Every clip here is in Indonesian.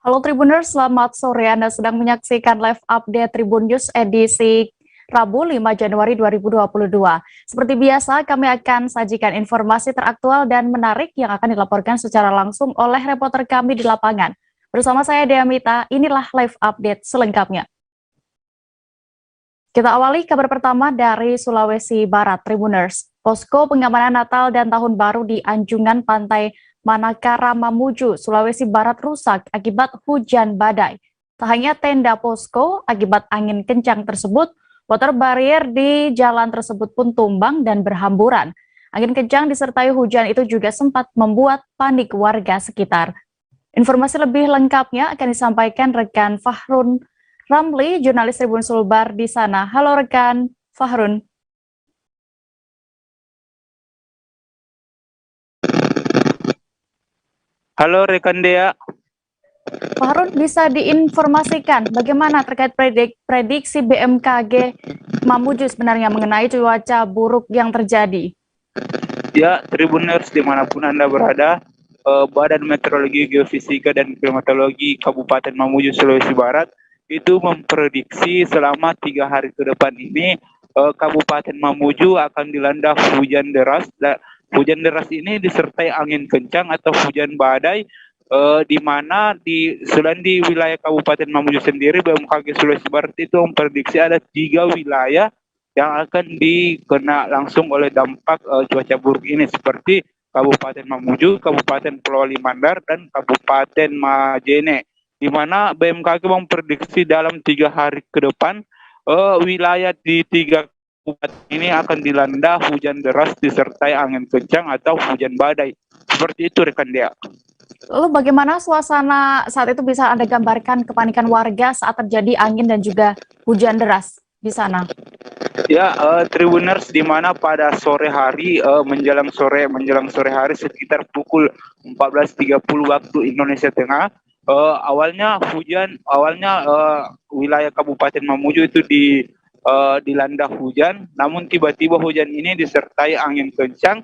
Halo Tribuners, selamat sore. Anda sedang menyaksikan live update Tribun News edisi Rabu 5 Januari 2022. Seperti biasa, kami akan sajikan informasi teraktual dan menarik yang akan dilaporkan secara langsung oleh reporter kami di lapangan. Bersama saya Dea Mita, inilah live update selengkapnya. Kita awali kabar pertama dari Sulawesi Barat, Tribuners. Posko pengamanan Natal dan Tahun Baru di Anjungan Pantai Manakara Mamuju, Sulawesi Barat rusak akibat hujan badai. Tak hanya tenda posko, akibat angin kencang tersebut, water barrier di jalan tersebut pun tumbang dan berhamburan. Angin kencang disertai hujan itu juga sempat membuat panik warga sekitar. Informasi lebih lengkapnya akan disampaikan rekan Fahrun Ramli, jurnalis Tribun Sulbar di sana. Halo rekan Fahrun. Halo rekan Dea. Fahrun, bisa diinformasikan bagaimana terkait prediksi BMKG Mamuju sebenarnya mengenai cuaca buruk yang terjadi? Ya, Tribuners dimanapun Anda berada, Badan Meteorologi, Geofisika, dan Klimatologi Kabupaten Mamuju, Sulawesi Barat itu memprediksi selama 3 hari ke depan ini Kabupaten Mamuju akan dilanda hujan deras. Hujan deras ini disertai angin kencang atau hujan badai, di mana selain di wilayah Kabupaten Mamuju sendiri, BMKG Sulawesi Barat itu memprediksi ada 3 wilayah yang akan dikena langsung oleh dampak cuaca buruk ini, seperti Kabupaten Mamuju, Kabupaten Pulau Limandar, dan Kabupaten Majene, di mana BMKG memprediksi dalam 3 hari ke depan wilayah di 3 kabupaten ini akan dilanda hujan deras disertai angin kencang atau hujan badai. Seperti itu rekan Dea. Lalu bagaimana suasana saat itu, bisa Anda gambarkan kepanikan warga saat terjadi angin dan juga hujan deras di sana? Ya, Tribuners, di mana pada sore hari menjelang sore hari sekitar pukul 14.30 waktu Indonesia Tengah, awalnya wilayah Kabupaten Mamuju itu dilanda hujan, namun tiba-tiba hujan ini disertai angin kencang,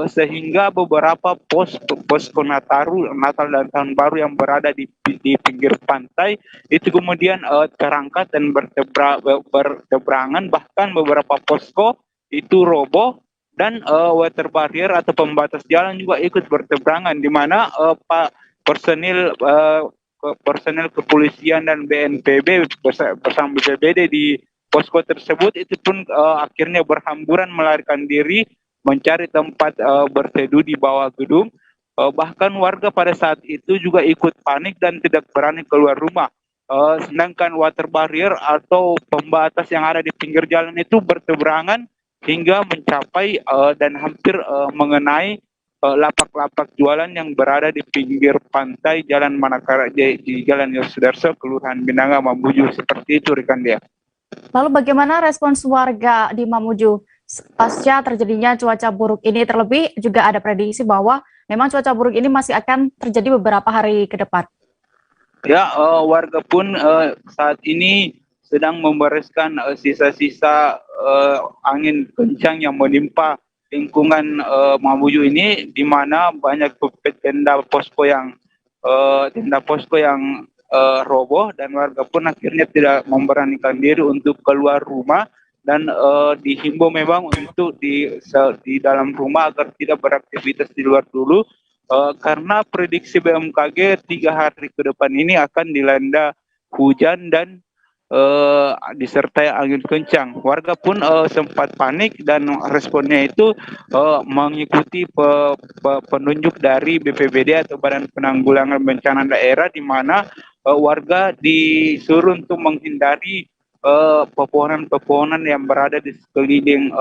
sehingga beberapa posko Natal dan Tahun Baru yang berada di pinggir pantai itu kemudian terangkat dan berteberangan, bahkan beberapa posko itu roboh, dan water barrier atau pembatas jalan juga ikut berteberangan, di mana personil kepolisian dan BNPB bersama BPBD di posko tersebut itu pun akhirnya berhamburan melarikan diri mencari tempat berteduh di bawah gedung. Bahkan warga pada saat itu juga ikut panik dan tidak berani keluar rumah. Sedangkan water barrier atau pembatas yang ada di pinggir jalan itu berteberangan hingga mencapai dan hampir mengenai lapak-lapak jualan yang berada di pinggir pantai Jalan Manakara, di Jalan Yosudarso, Kelurahan Binanga, Mamuju. Seperti itu rekan Dea. Lalu bagaimana respons warga di Mamuju pasca terjadinya cuaca buruk ini? Terlebih juga ada prediksi bahwa memang cuaca buruk ini masih akan terjadi beberapa hari ke depan. Ya, warga pun saat ini sedang membereskan sisa-sisa angin kencang yang menimpa lingkungan Mamuju ini, di mana banyak tenda posko yang roboh, dan warga pun akhirnya tidak memberanikan diri untuk keluar rumah, dan dihimbau memang untuk di dalam rumah agar tidak beraktivitas di luar dulu, karena prediksi BMKG 3 hari ke depan ini akan dilanda hujan dan disertai angin kencang. Warga pun sempat panik, dan responnya itu mengikuti penunjuk dari BPBD atau Badan Penanggulangan Bencana Daerah, di mana warga disuruh untuk menghindari pepohonan-pepohonan yang berada di sekeliling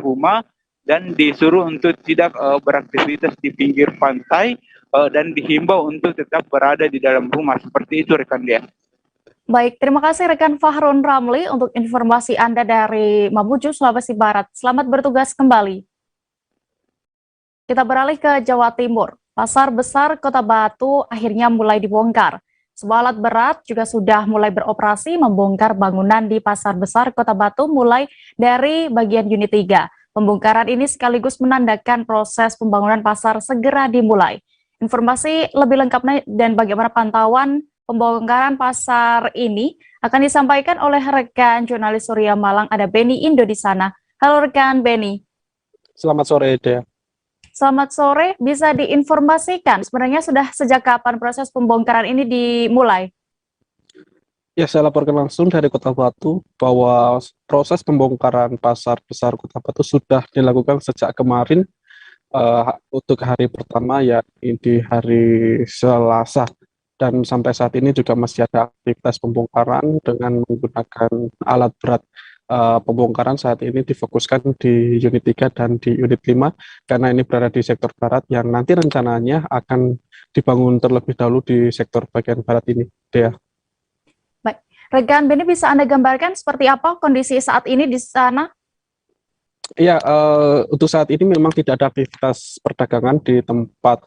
rumah, dan disuruh untuk tidak beraktivitas di pinggir pantai, dan dihimbau untuk tetap berada di dalam rumah. Seperti itu rekan Dia. Baik, terima kasih rekan Fahrun Ramli untuk informasi Anda dari Mamuju, Sulawesi Barat. Selamat bertugas kembali. Kita beralih ke Jawa Timur. Pasar besar Kota Batu akhirnya mulai dibongkar. Sebuah alat berat juga sudah mulai beroperasi membongkar bangunan di Pasar Besar Kota Batu mulai dari bagian unit 3. Pembongkaran ini sekaligus menandakan proses pembangunan pasar segera dimulai. Informasi lebih lengkapnya dan bagaimana pantauan pembongkaran pasar ini akan disampaikan oleh rekan jurnalis Surya Malang, ada Benny Indo di sana. Halo rekan Benny. Selamat sore, Dea. Selamat sore, bisa diinformasikan sebenarnya sudah sejak kapan proses pembongkaran ini dimulai? Ya, saya laporkan langsung dari Kota Batu bahwa proses pembongkaran pasar besar Kota Batu sudah dilakukan sejak kemarin untuk hari pertama, yakni di hari Selasa. Dan sampai saat ini juga masih ada aktivitas pembongkaran dengan menggunakan alat berat. Pembongkaran saat ini difokuskan di unit 3 dan di unit 5 karena ini berada di sektor barat yang nanti rencananya akan dibangun terlebih dahulu di sektor bagian barat ini, Dea. Baik, rekan Benny, bisa Anda gambarkan seperti apa kondisi saat ini di sana? Iya, untuk saat ini memang tidak ada aktivitas perdagangan di tempat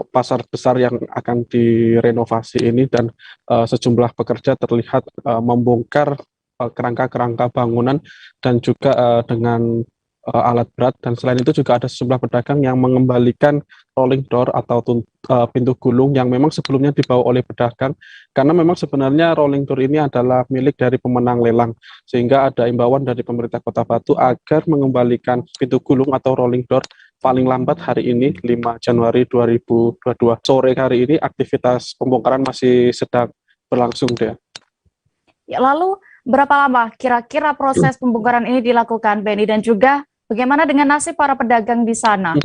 pasar besar yang akan direnovasi ini, dan sejumlah pekerja terlihat membongkar kerangka-kerangka bangunan dan juga dengan alat berat. Dan selain itu juga ada sejumlah pedagang yang mengembalikan rolling door atau pintu gulung yang memang sebelumnya dibawa oleh pedagang, karena memang sebenarnya rolling door ini adalah milik dari pemenang lelang, sehingga ada imbauan dari pemerintah Kota Batu agar mengembalikan pintu gulung atau rolling door paling lambat hari ini 5 Januari 2022. Sore hari ini aktivitas pembongkaran masih sedang berlangsung, Dea. Ya, lalu berapa lama kira-kira proses pembongkaran ini dilakukan, Benny, dan juga bagaimana dengan nasib para pedagang di sana?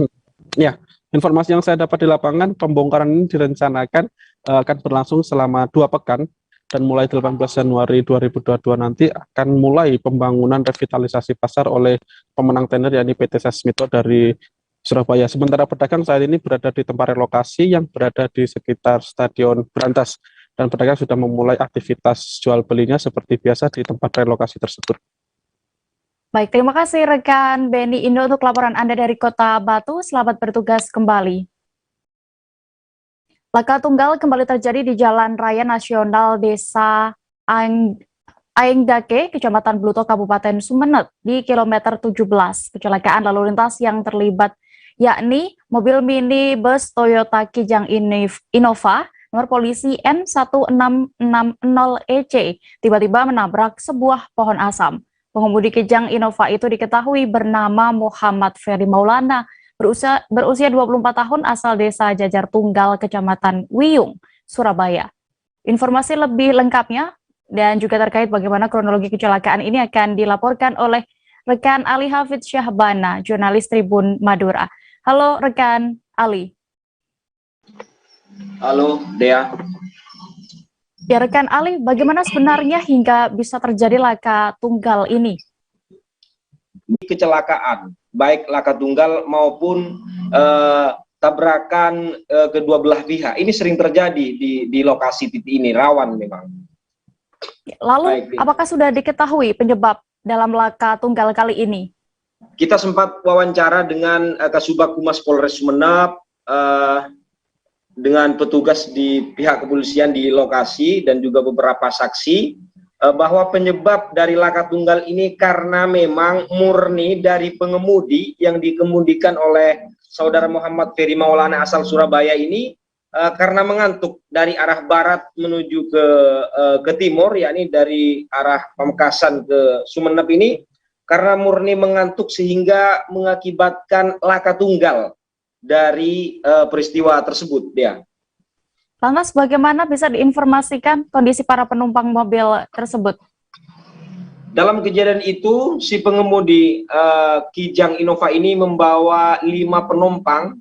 Ya, informasi yang saya dapat di lapangan, pembongkaran ini direncanakan akan berlangsung selama 2 pekan, dan mulai 18 Januari 2022 nanti akan mulai pembangunan revitalisasi pasar oleh pemenang tender, yakni PT Sasmito dari Surabaya. Sementara pedagang saat ini berada di tempat relokasi yang berada di sekitar Stadion Brantas, dan pedagang sudah memulai aktivitas jual belinya seperti biasa di tempat relokasi tersebut. Baik, terima kasih rekan Benny Indo untuk laporan Anda dari Kota Batu. Selamat bertugas kembali. Laka tunggal kembali terjadi di Jalan Raya Nasional Desa Aengdake, Kecamatan Bluto, Kabupaten Sumeneb di kilometer 17. Kecelakaan lalu lintas yang terlibat yakni mobil minibus Toyota Kijang Innova nomor polisi N1660EC tiba-tiba menabrak sebuah pohon asam. Pengemudi Kijang Innova itu diketahui bernama Muhammad Ferry Maulana, berusia 24 tahun, asal desa Jajar Tunggal, Kecamatan Wiyung, Surabaya. Informasi lebih lengkapnya dan juga terkait bagaimana kronologi kecelakaan ini akan dilaporkan oleh rekan Ali Hafidz Syahbana, jurnalis Tribun Madura. Halo rekan Ali. Halo Dea. Ya rekan Ali, bagaimana sebenarnya hingga bisa terjadi laka tunggal ini? Kecelakaan, baik laka tunggal maupun tabrakan kedua belah pihak, ini sering terjadi di lokasi titik ini, rawan memang. Lalu, baik, apakah sudah diketahui penyebab dalam laka tunggal kali ini? Kita sempat wawancara dengan Kasubag Humas Polres Sumeneb, dengan petugas di pihak kepolisian di lokasi dan juga beberapa saksi, bahwa penyebab dari laka tunggal ini karena memang murni dari pengemudi yang dikemudikan oleh saudara Muhammad Ferry Maulana asal Surabaya ini, karena mengantuk dari arah barat menuju ke timur, yakni dari arah Pamekasan ke Sumeneb ini, karena murni mengantuk sehingga mengakibatkan laka tunggal dari peristiwa tersebut, Dia. Lantas bagaimana bisa diinformasikan kondisi para penumpang mobil tersebut? Dalam kejadian itu, si pengemudi Kijang Innova ini membawa 5 penumpang,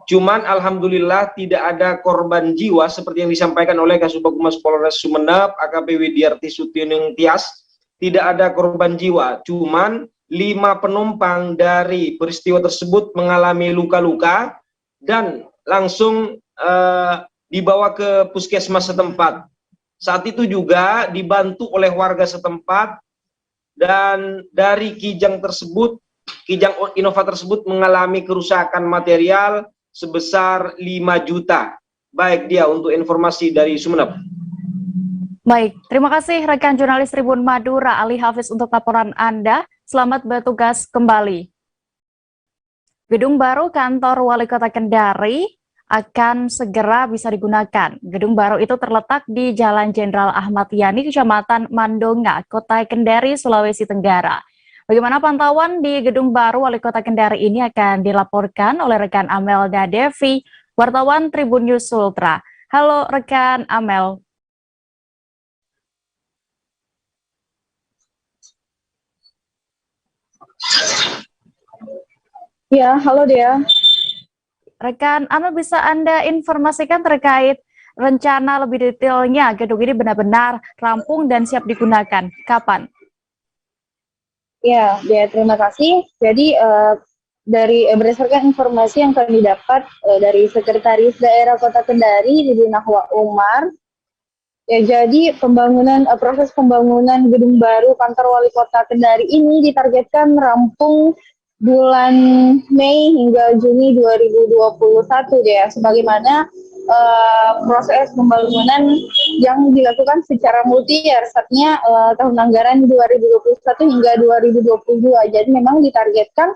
cuman alhamdulillah tidak ada korban jiwa seperti yang disampaikan oleh Kasubag Humas Polres Sumeneb, AKP Widiarti Sutioning Tias. Tidak ada korban jiwa, cuman 5 penumpang dari peristiwa tersebut mengalami luka-luka dan langsung dibawa ke puskesmas setempat. Saat itu juga dibantu oleh warga setempat, dan dari Kijang Innova tersebut mengalami kerusakan material sebesar 5 juta. Baik Dia, untuk informasi dari Sumeneb. Baik, terima kasih rekan jurnalis Tribun Madura Ali Hafidz untuk laporan Anda. Selamat bertugas kembali. Gedung baru kantor Wali Kota Kendari akan segera bisa digunakan. Gedung baru itu terletak di Jalan Jenderal Ahmad Yani, Kecamatan Mandonga, Kota Kendari, Sulawesi Tenggara. Bagaimana pantauan di gedung baru Wali Kota Kendari ini akan dilaporkan oleh rekan Amelda Devi, wartawan Tribun News Ultra. Halo rekan Amel. Ya, halo Dea. Rekan Amel, bisa Anda informasikan terkait rencana lebih detailnya gedung ini benar-benar rampung dan siap digunakan? Kapan? Ya, Dea, terima kasih. Jadi berdasarkan informasi yang kami dapat dari Sekretaris Daerah Kota Kendari, Ibu Nahwa Umar, ya jadi proses pembangunan gedung baru kantor Wali Kota Kendari ini ditargetkan rampung bulan Mei hingga Juni 2021 ya, sebagaimana proses pembangunan yang dilakukan secara multi-year, artinya tahun anggaran 2021 hingga 2022. Jadi memang ditargetkan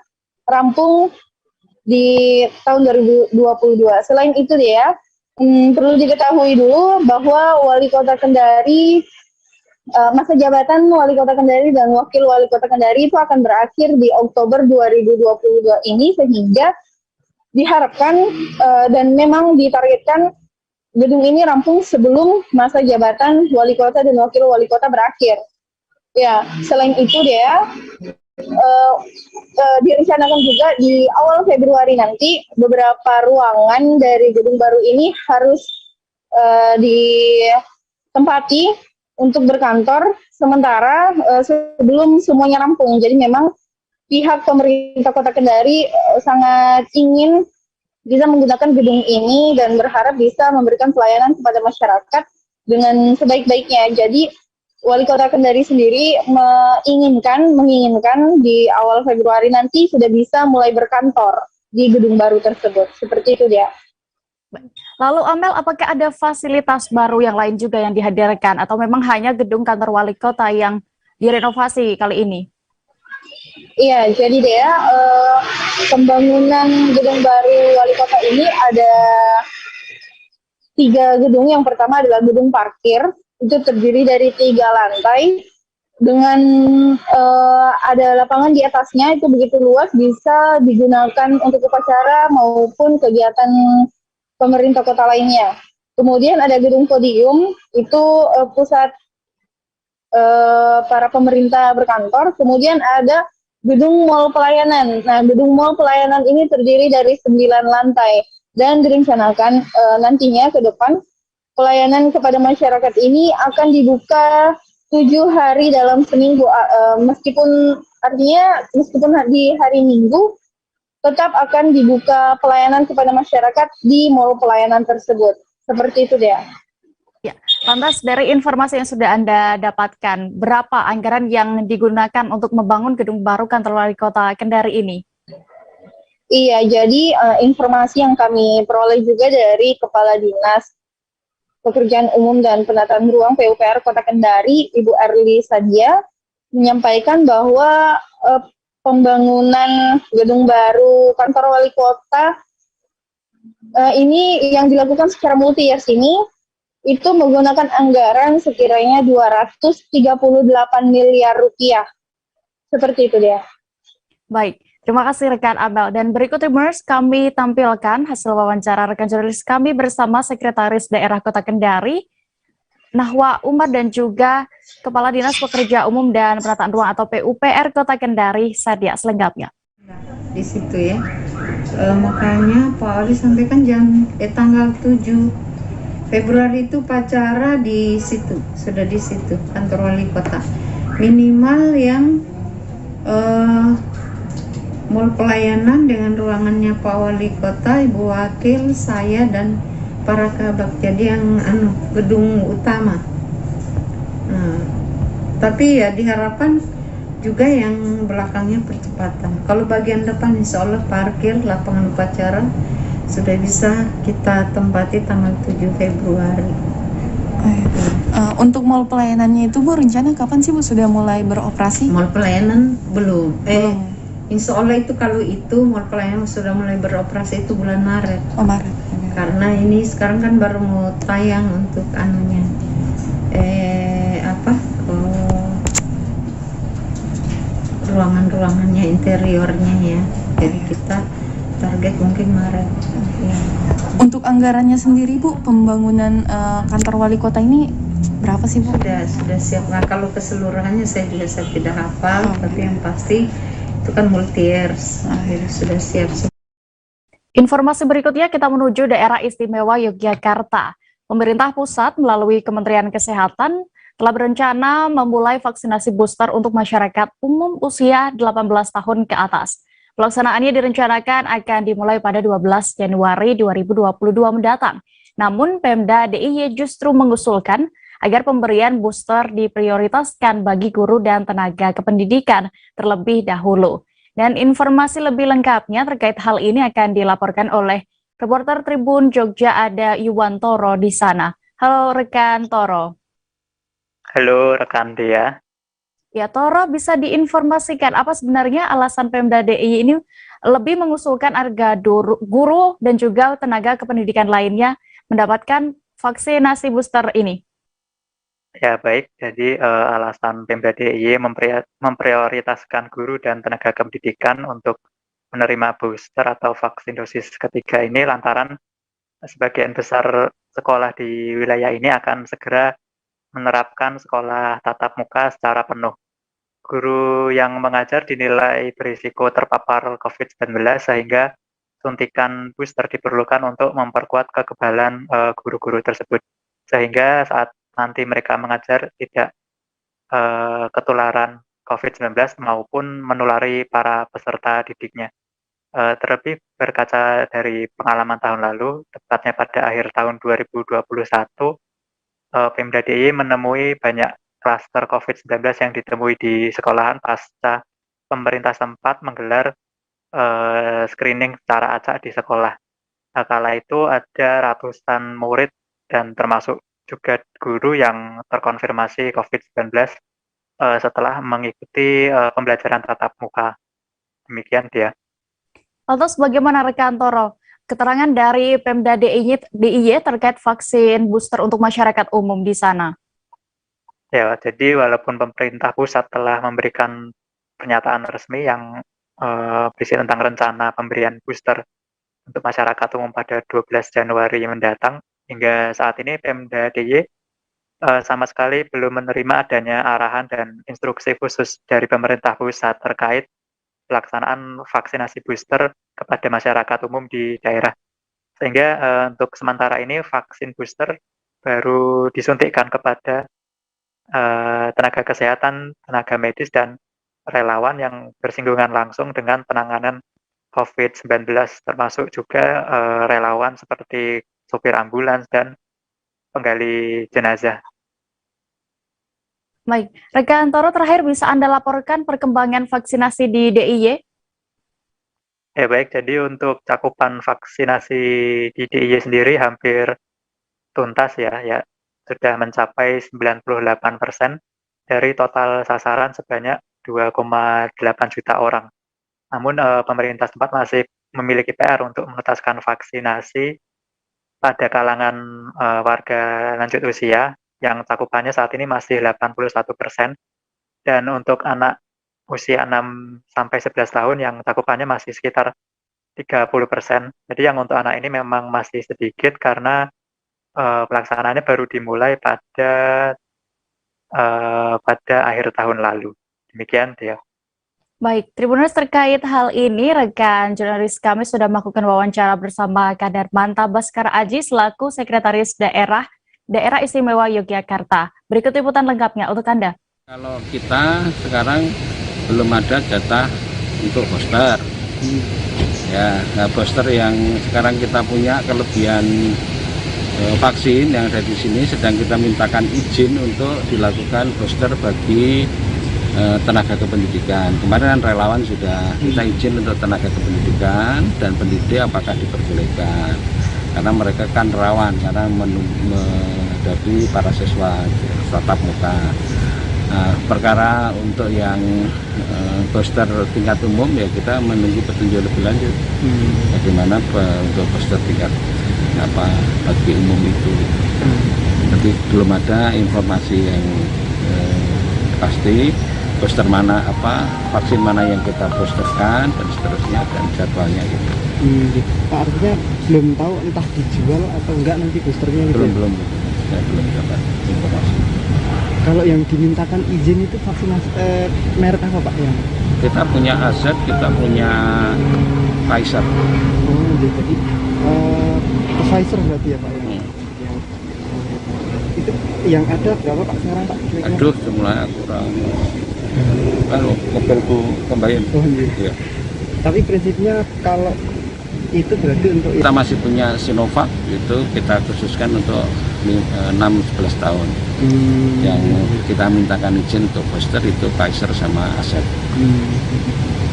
rampung di tahun 2022. Selain itu ya, perlu diketahui dulu bahwa Wali Kota Kendari, masa jabatan Wali Kota Kendari dan Wakil Wali Kota Kendari itu akan berakhir di Oktober 2022 ini, sehingga diharapkan dan memang ditargetkan gedung ini rampung sebelum masa jabatan Wali Kota dan Wakil Wali Kota berakhir. Ya, selain itu dia direncanakan juga di awal Februari nanti beberapa ruangan dari gedung baru ini harus ditempati untuk berkantor sementara sebelum semuanya rampung. Jadi memang pihak pemerintah Kota Kendari sangat ingin bisa menggunakan gedung ini dan berharap bisa memberikan pelayanan kepada masyarakat dengan sebaik-baiknya. Jadi Wali Kota Kendari sendiri menginginkan di awal Februari nanti sudah bisa mulai berkantor di gedung baru tersebut. Seperti itu dia. Lalu Amel, apakah ada fasilitas baru yang lain juga yang dihadirkan atau memang hanya gedung kantor Wali Kota yang direnovasi kali ini? Iya, jadi Dea, pembangunan gedung baru Wali Kota ini ada 3 gedung. Yang pertama adalah gedung parkir, itu terdiri dari 3 lantai dengan ada lapangan di atasnya, itu begitu luas, bisa digunakan untuk upacara maupun kegiatan pemerintah kota lainnya. Kemudian ada gedung podium, itu pusat para pemerintah berkantor. Kemudian ada gedung mall pelayanan. Nah, gedung mall pelayanan ini terdiri dari 9 lantai dan direncanakan nantinya ke depan pelayanan kepada masyarakat ini akan dibuka 7 hari dalam seminggu. Meskipun di hari Minggu tetap akan dibuka pelayanan kepada masyarakat di mall pelayanan tersebut. Seperti itu dia. Ya, lantas dari informasi yang sudah Anda dapatkan, berapa anggaran yang digunakan untuk membangun gedung baru kantor Wali Kota Kendari ini? Iya, jadi informasi yang kami peroleh juga dari Kepala Dinas Pekerjaan Umum dan Penataan Ruang PUPR Kota Kendari, Ibu Erli Sadia, menyampaikan bahwa pembangunan gedung baru kantor Wali Kota ini yang dilakukan secara multi-year ini itu menggunakan anggaran sekiranya 238 miliar rupiah. Seperti itu dia. Baik, terima kasih rekan Amel. Dan berikut Tribuners, kami tampilkan hasil wawancara rekan jurnalis kami bersama Sekretaris Daerah Kota Kendari, Nahwa Umar, dan juga Kepala Dinas Pekerja Umum dan Penataan Ruang atau PUPR Kota Kendari, Sadia, selengkapnya. Di situ ya, makanya Pak Ali sampaikan tanggal 7 Februari itu upacara di situ, sudah di situ kantor Wali Kota. Minimal yang mall pelayanan dengan ruangannya Pak Wali Kota, Ibu Wakil, saya dan para kabak. Jadi yang gedung utama. Nah, tapi ya diharapkan juga yang belakangnya percepatan. Kalau bagian depan insya Allah parkir, lapangan upacara sudah bisa kita tempati tanggal 7 Februari. Untuk mall pelayanannya itu Bu, rencana kapan sih Bu sudah mulai beroperasi? Mall pelayanan belum. Insya Allah itu kalau itu mall pelayanan sudah mulai beroperasi itu bulan Maret. Oh, Maret. karena ini sekarang kan baru mau tayang untuk anunya ruangan-ruangannya, interiornya ya. Jadi kita target mungkin Maret ya. Untuk anggarannya sendiri Bu, pembangunan kantor wali kota ini berapa sih Bu? Sudah siap. Nah, kalau keseluruhannya saya tidak hafal, tapi yang pasti itu kan multi years. Jadi sudah siap. Informasi berikutnya kita menuju daerah istimewa Yogyakarta. Pemerintah pusat melalui Kementerian Kesehatan telah berencana memulai vaksinasi booster untuk masyarakat umum usia 18 tahun ke atas. Pelaksanaannya direncanakan akan dimulai pada 12 Januari 2022 mendatang. Namun Pemda DIY justru mengusulkan agar pemberian booster diprioritaskan bagi guru dan tenaga kependidikan terlebih dahulu. Dan informasi lebih lengkapnya terkait hal ini akan dilaporkan oleh reporter Tribun Jogja ada Yuwan Toro di sana. Halo rekan Toro. Halo rekan Dea. Ya Toro, bisa diinformasikan apa sebenarnya alasan Pemda DIY ini lebih mengusulkan agar guru dan juga tenaga kependidikan lainnya mendapatkan vaksinasi booster ini? Ya baik, jadi alasan Pemda DIY memprioritaskan guru dan tenaga kependidikan untuk menerima booster atau vaksin dosis ketiga ini lantaran sebagian besar sekolah di wilayah ini akan segera menerapkan sekolah tatap muka secara penuh. Guru yang mengajar dinilai berisiko terpapar COVID-19 sehingga suntikan booster diperlukan untuk memperkuat kekebalan guru-guru tersebut. Sehingga saat nanti mereka mengajar tidak ketularan COVID-19 maupun menulari para peserta didiknya. Terlebih berkaca dari pengalaman tahun lalu, tepatnya pada akhir tahun 2021, Pemda DIY menemui banyak klaster COVID-19 yang ditemui di sekolahan pasca pemerintah sempat menggelar screening secara acak di sekolah. Kala itu ada ratusan murid dan termasuk juga guru yang terkonfirmasi COVID-19 setelah mengikuti pembelajaran tatap muka. Demikian dia. Lantas bagaimana rekan Toro? Keterangan dari Pemda DIY terkait vaksin booster untuk masyarakat umum di sana. Ya, jadi walaupun pemerintah pusat telah memberikan pernyataan resmi yang berisi tentang rencana pemberian booster untuk masyarakat umum pada 12 Januari mendatang, hingga saat ini Pemda DIY sama sekali belum menerima adanya arahan dan instruksi khusus dari pemerintah pusat terkait pelaksanaan vaksinasi booster kepada masyarakat umum di daerah. Sehingga untuk sementara ini vaksin booster baru disuntikkan kepada tenaga kesehatan, tenaga medis, dan relawan yang bersinggungan langsung dengan penanganan COVID-19, termasuk juga relawan seperti sopir ambulans dan penggali jenazah. Baik, rekan Toro, terakhir bisa Anda laporkan perkembangan vaksinasi di DIY? Ya baik, jadi untuk cakupan vaksinasi di DIY sendiri hampir tuntas ya sudah mencapai 98% dari total sasaran sebanyak 2,8 juta orang. Namun pemerintah setempat masih memiliki PR untuk menuntaskan vaksinasi pada kalangan warga lanjut usia yang cakupannya saat ini masih 81%, dan untuk anak usia 6 sampai 11 tahun yang cakupannya masih sekitar 30%. Jadi yang untuk anak ini memang masih sedikit karena pelaksanaannya baru dimulai pada akhir tahun lalu. Demikian dia. Baik, Tribuners, terkait hal ini, rekan jurnalis kami sudah melakukan wawancara bersama Kadarmanta Baskara Aji selaku Sekretaris Daerah Istimewa Yogyakarta. Berikut liputan lengkapnya untuk Anda. Kalau kita sekarang belum ada jatah untuk booster. Ya, nah booster yang sekarang kita punya kelebihan vaksin yang ada di sini, sedang kita mintakan izin untuk dilakukan booster bagi tenaga kependidikan. Kemarin kan relawan sudah kita izin untuk tenaga kependidikan dan pendidik apakah diperbolehkan, karena mereka kan rawan karena menghadapi para siswa tatap muka. Nah, perkara untuk yang booster tingkat umum ya kita menunggu petunjuk lebih lanjut bagaimana untuk booster tingkat apa bagi umum itu. Tapi belum ada informasi yang pasti booster mana vaksin mana yang kita boosterkan dan seterusnya dan jadwalnya gitu. Pak, artinya belum tahu entah dijual atau enggak nanti boosternya gitu? Belum, saya belum dapat informasi. Kalau yang dimintakan izin itu vaksinasi merek apa Pak yang? Kita punya AZ, kita punya Pfizer. Oh, jadi Pfizer berarti ya Pak ya? Itu yang ada berapa Pak sekarang Pak? Aduh, jumlahnya kurang. Kalau mobilku kembali. Oh iya. Tapi prinsipnya kalau itu berarti untuk kita masih punya Sinovac, itu kita khususkan untuk 6-11 tahun. Yang kita mintakan izin untuk booster itu Pfizer sama AZ.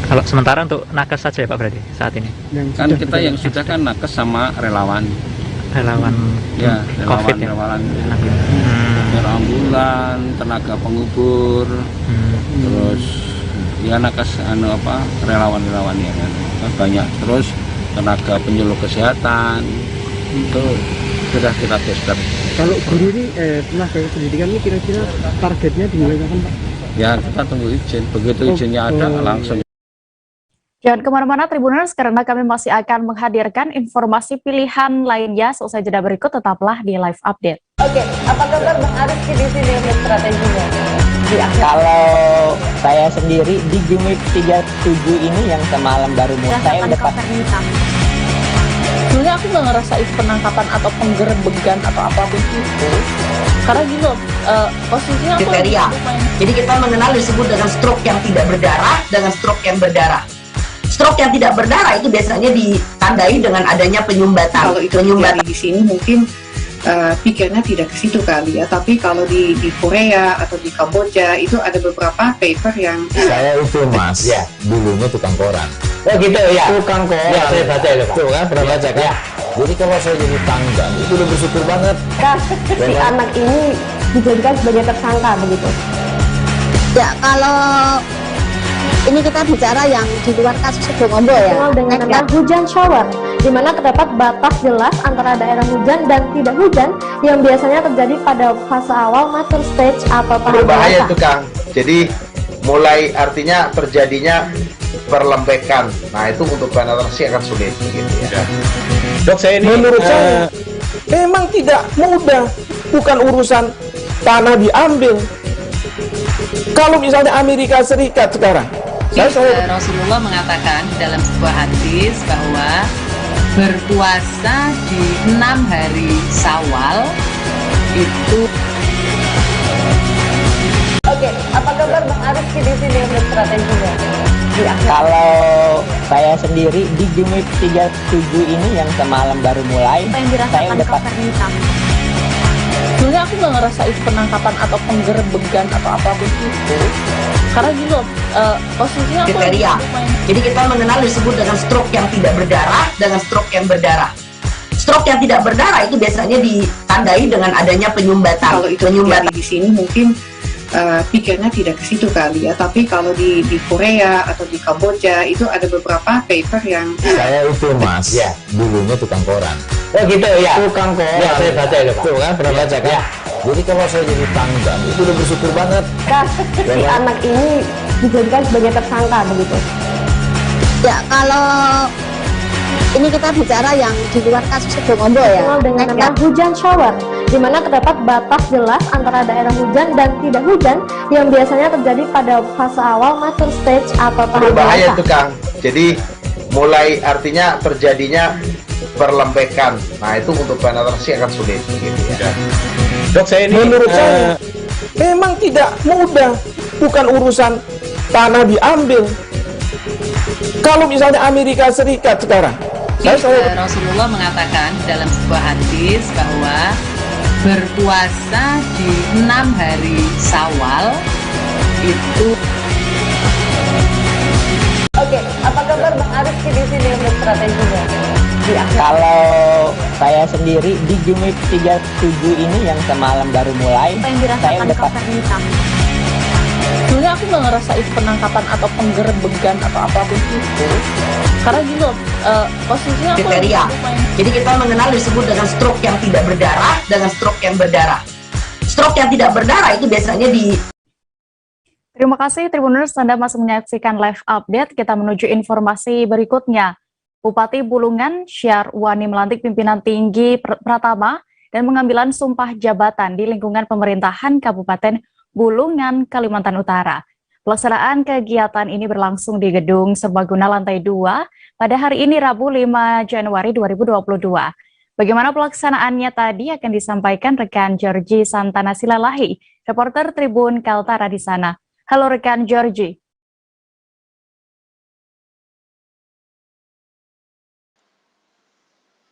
Kalau sementara untuk nakes saja ya Pak berarti saat ini? Kan kita yang sudah kan nakes sama relawan. Ya, COVID relawan ambulan, tenaga pengubur, terus ya nakes relawan ya kan banyak, terus tenaga penyuluh kesehatan itu sudah kita booster. Kalau guru ini tenaga pendidikan ini kira-kira targetnya dimulai kapan Pak? Ya kita tunggu izin, begitu izinnya ada langsung. Jangan kemana-mana Tribuners, karena kami masih akan menghadirkan informasi pilihan lainnya. Selesai jeda berikut, tetaplah di live update. Oke, apa kabar Bang Arif di sini untuk strateginya? Kalau saya sendiri di Gimik 37 ini yang semalam baru mulai, saya udah sebenarnya aku nggak ngerasa itu penangkapan atau penggerbegan atau apapun itu, karena gini loh, posisinya aku kriteria. Jadi kita mengenal disebut dengan stroke yang tidak berdarah dengan stroke yang berdarah. Stroke yang tidak berdarah itu biasanya ditandai dengan adanya penyumbatan. Kalau itu penyumbatan di sini mungkin pikirnya tidak ke situ kali ya, tapi kalau di Korea atau di Kamboja itu ada beberapa paper yang saya itu Mas, ya dulunya tukang koran. Oh gitu ya, tukang koran. Ya saya baca ya Pak. Tuh kan pernah baca kan? Ya. Jadi kalau saya jadi tanggal itu udah bersyukur banget. Si anak ini dijadikan sebagai tersangka begitu. Ya kalau ini kita bicara yang di luar kasus Sibolombo ya. Dengan nama hujan shower, di mana terdapat batas jelas antara daerah hujan dan tidak hujan yang biasanya terjadi pada fase awal mature stage atau tahap berbahaya itu Kang. Jadi mulai artinya terjadinya perlembekan. Nah itu untuk penetrasi akan sulit gitu ya. Dok, saya ini menurut saya memang tidak mudah, bukan urusan tanah diambil. Kalau misalnya Amerika Serikat sekarang, Rasulullah mengatakan dalam sebuah hadis bahwa berpuasa di 6 hari Syawal itu. Oke, apa kabar Bang Arif di sini untuk strateginya? Kalau saya sendiri di Gimik 37 ini yang semalam baru mulai, saya udah sebenarnya aku nggak ngerasa itu penangkapan atau penggerbegan atau apapun itu, karena gini loh, posisinya aku kriteria. Jadi kita mengenal disebut dengan stroke yang tidak berdarah dengan stroke yang berdarah. Stroke yang tidak berdarah itu biasanya ditandai dengan adanya penyumbatan. Kalau itu penyumbatan di sini mungkin pikirnya tidak ke situ kali ya, tapi kalau di Korea atau di Kamboja itu ada beberapa paper yang saya itu Mas, ya dulunya tukang koran. Oh gitu ya, tukang koran. Ya saya baca ya Pak. Tuh kan pernah baca kan? Ya. Jadi kalau saya jadi tanggal itu udah bersyukur banget. Si anak ini dijadikan sebagai tersangka begitu. Ya kalau ini kita bicara yang di luar kasus Sibolombo ya. Dengan nama hujan shower, di mana terdapat batas jelas antara daerah hujan dan tidak hujan yang biasanya terjadi pada fase awal mature stage atau tahap berbahaya itu Kang. Jadi mulai artinya terjadinya perlembekan. Nah itu untuk penetrasi akan sulit gitu ya. Dok, saya ini menurut saya memang tidak mudah, bukan urusan tanah diambil. Kalau misalnya Amerika Serikat sekarang, Rasulullah mengatakan dalam sebuah hadis bahwa berpuasa di 6 hari Syawal itu. Oke, apa kabar Bang Arif di sini untuk strateginya? Kalau saya sendiri di Gimik 37 ini yang semalam baru mulai, saya udah sebenarnya aku nggak ngerasa itu penangkapan atau penggerbegan atau apapun itu, Karena gini loh, posisinya aku kriteria. Jadi kita mengenal disebut dengan stroke yang tidak berdarah dengan stroke yang berdarah. Stroke yang tidak berdarah itu biasanya di. Terima kasih Tribuners, Anda masih menyaksikan live update. Kita menuju informasi berikutnya. Bupati Bulungan Syarwani melantik pimpinan tinggi Pratama dan pengambilan sumpah jabatan di lingkungan pemerintahan Kabupaten Bulungan, Kalimantan Utara. Pelaksanaan kegiatan ini berlangsung di Gedung Serbaguna lantai 2 pada hari ini Rabu 5 Januari 2022. Bagaimana pelaksanaannya tadi akan disampaikan rekan Georgie Santana Silalahi, reporter Tribun Kaltara di sana. Halo rekan Georgie.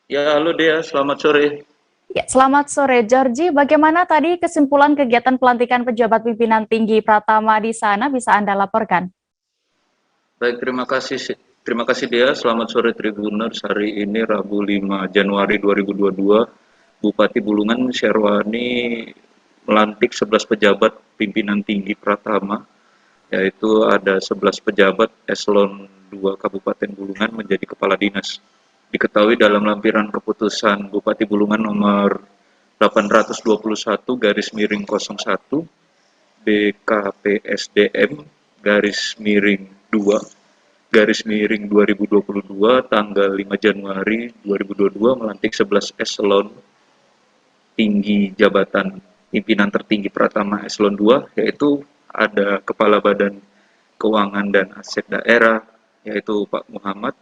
Ya, halo Dea, selamat sore. Ya, selamat sore Georgie. Bagaimana tadi kesimpulan kegiatan pelantikan pejabat pimpinan tinggi Pratama di sana bisa Anda laporkan? Baik, terima kasih Dea. Selamat sore Tribuners. Hari ini Rabu 5 Januari 2022, Bupati Bulungan Syarwani melantik 11 pejabat pimpinan tinggi Pratama, yaitu ada 11 pejabat eselon 2 Kabupaten Bulungan menjadi kepala dinas. Diketahui dalam lampiran keputusan Bupati Bulungan nomor 821/01 BKPSDM /2/2022 tanggal 5 Januari 2022 melantik 11 eselon tinggi jabatan pimpinan tertinggi Pratama eselon 2, yaitu ada Kepala Badan Keuangan dan Aset Daerah, yaitu Pak Muhammad,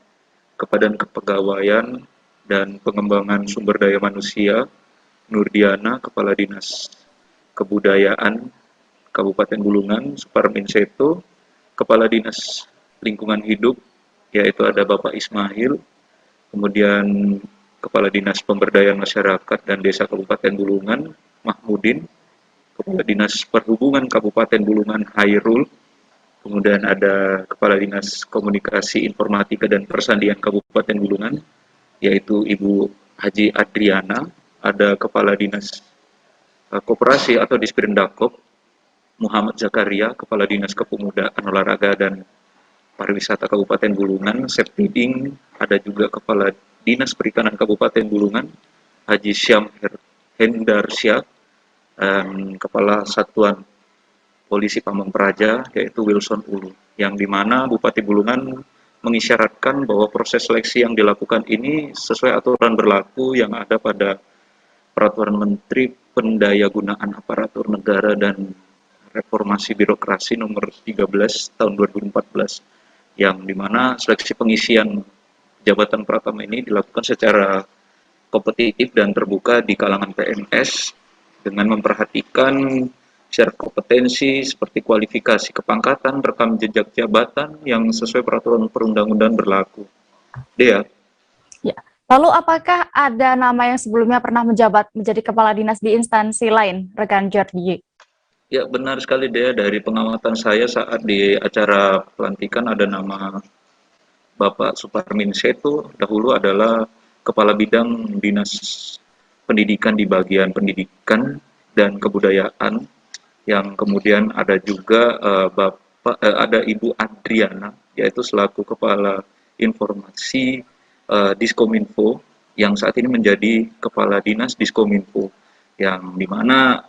Kepada Kepegawaian dan Pengembangan Sumber Daya Manusia, Nurdiana, Kepala Dinas Kebudayaan Kabupaten Bulungan, Suparminseto, Kepala Dinas Lingkungan Hidup, yaitu ada Bapak Ismail, kemudian Kepala Dinas Pemberdayaan Masyarakat dan Desa Kabupaten Bulungan, Mahmudin, Kepala Dinas Perhubungan Kabupaten Bulungan, Hairul, kemudian ada Kepala Dinas Komunikasi Informatika dan Persandian Kabupaten Bulungan, yaitu Ibu Haji Adriana, ada Kepala Dinas Koperasi atau Disperindakob, Muhammad Zakaria, Kepala Dinas Kepemudaan Olahraga dan Pariwisata Kabupaten Bulungan, Septiding, ada juga Kepala Dinas Perikanan Kabupaten Bulungan, Haji Syam Hendarsyah, dan Kepala Satuan Polisi Pamong Praja, yaitu Wilson Ulu, yang dimana Bupati Bulungan mengisyaratkan bahwa proses seleksi yang dilakukan ini sesuai aturan berlaku yang ada pada Peraturan Menteri Pendayagunaan Aparatur Negara dan Reformasi Birokrasi nomor 13 tahun 2014, yang dimana seleksi pengisian jabatan Pratama ini dilakukan secara kompetitif dan terbuka di kalangan PNS dengan memperhatikan syarat kompetensi seperti kualifikasi kepangkatan, rekam jejak jabatan yang sesuai peraturan perundang-undangan berlaku. Dea. Ya. Lalu apakah ada nama yang sebelumnya pernah menjabat menjadi kepala dinas di instansi lain, rekan Georgie? Ya, benar sekali Dea. Dari pengamatan saya saat di acara pelantikan ada nama Bapak Suparminseto, dahulu adalah Kepala Bidang Dinas Pendidikan di bagian pendidikan dan kebudayaan, yang kemudian ada juga ada Ibu Adriana, yaitu selaku Kepala Informasi Diskominfo, yang saat ini menjadi Kepala Dinas Diskominfo, yang dimana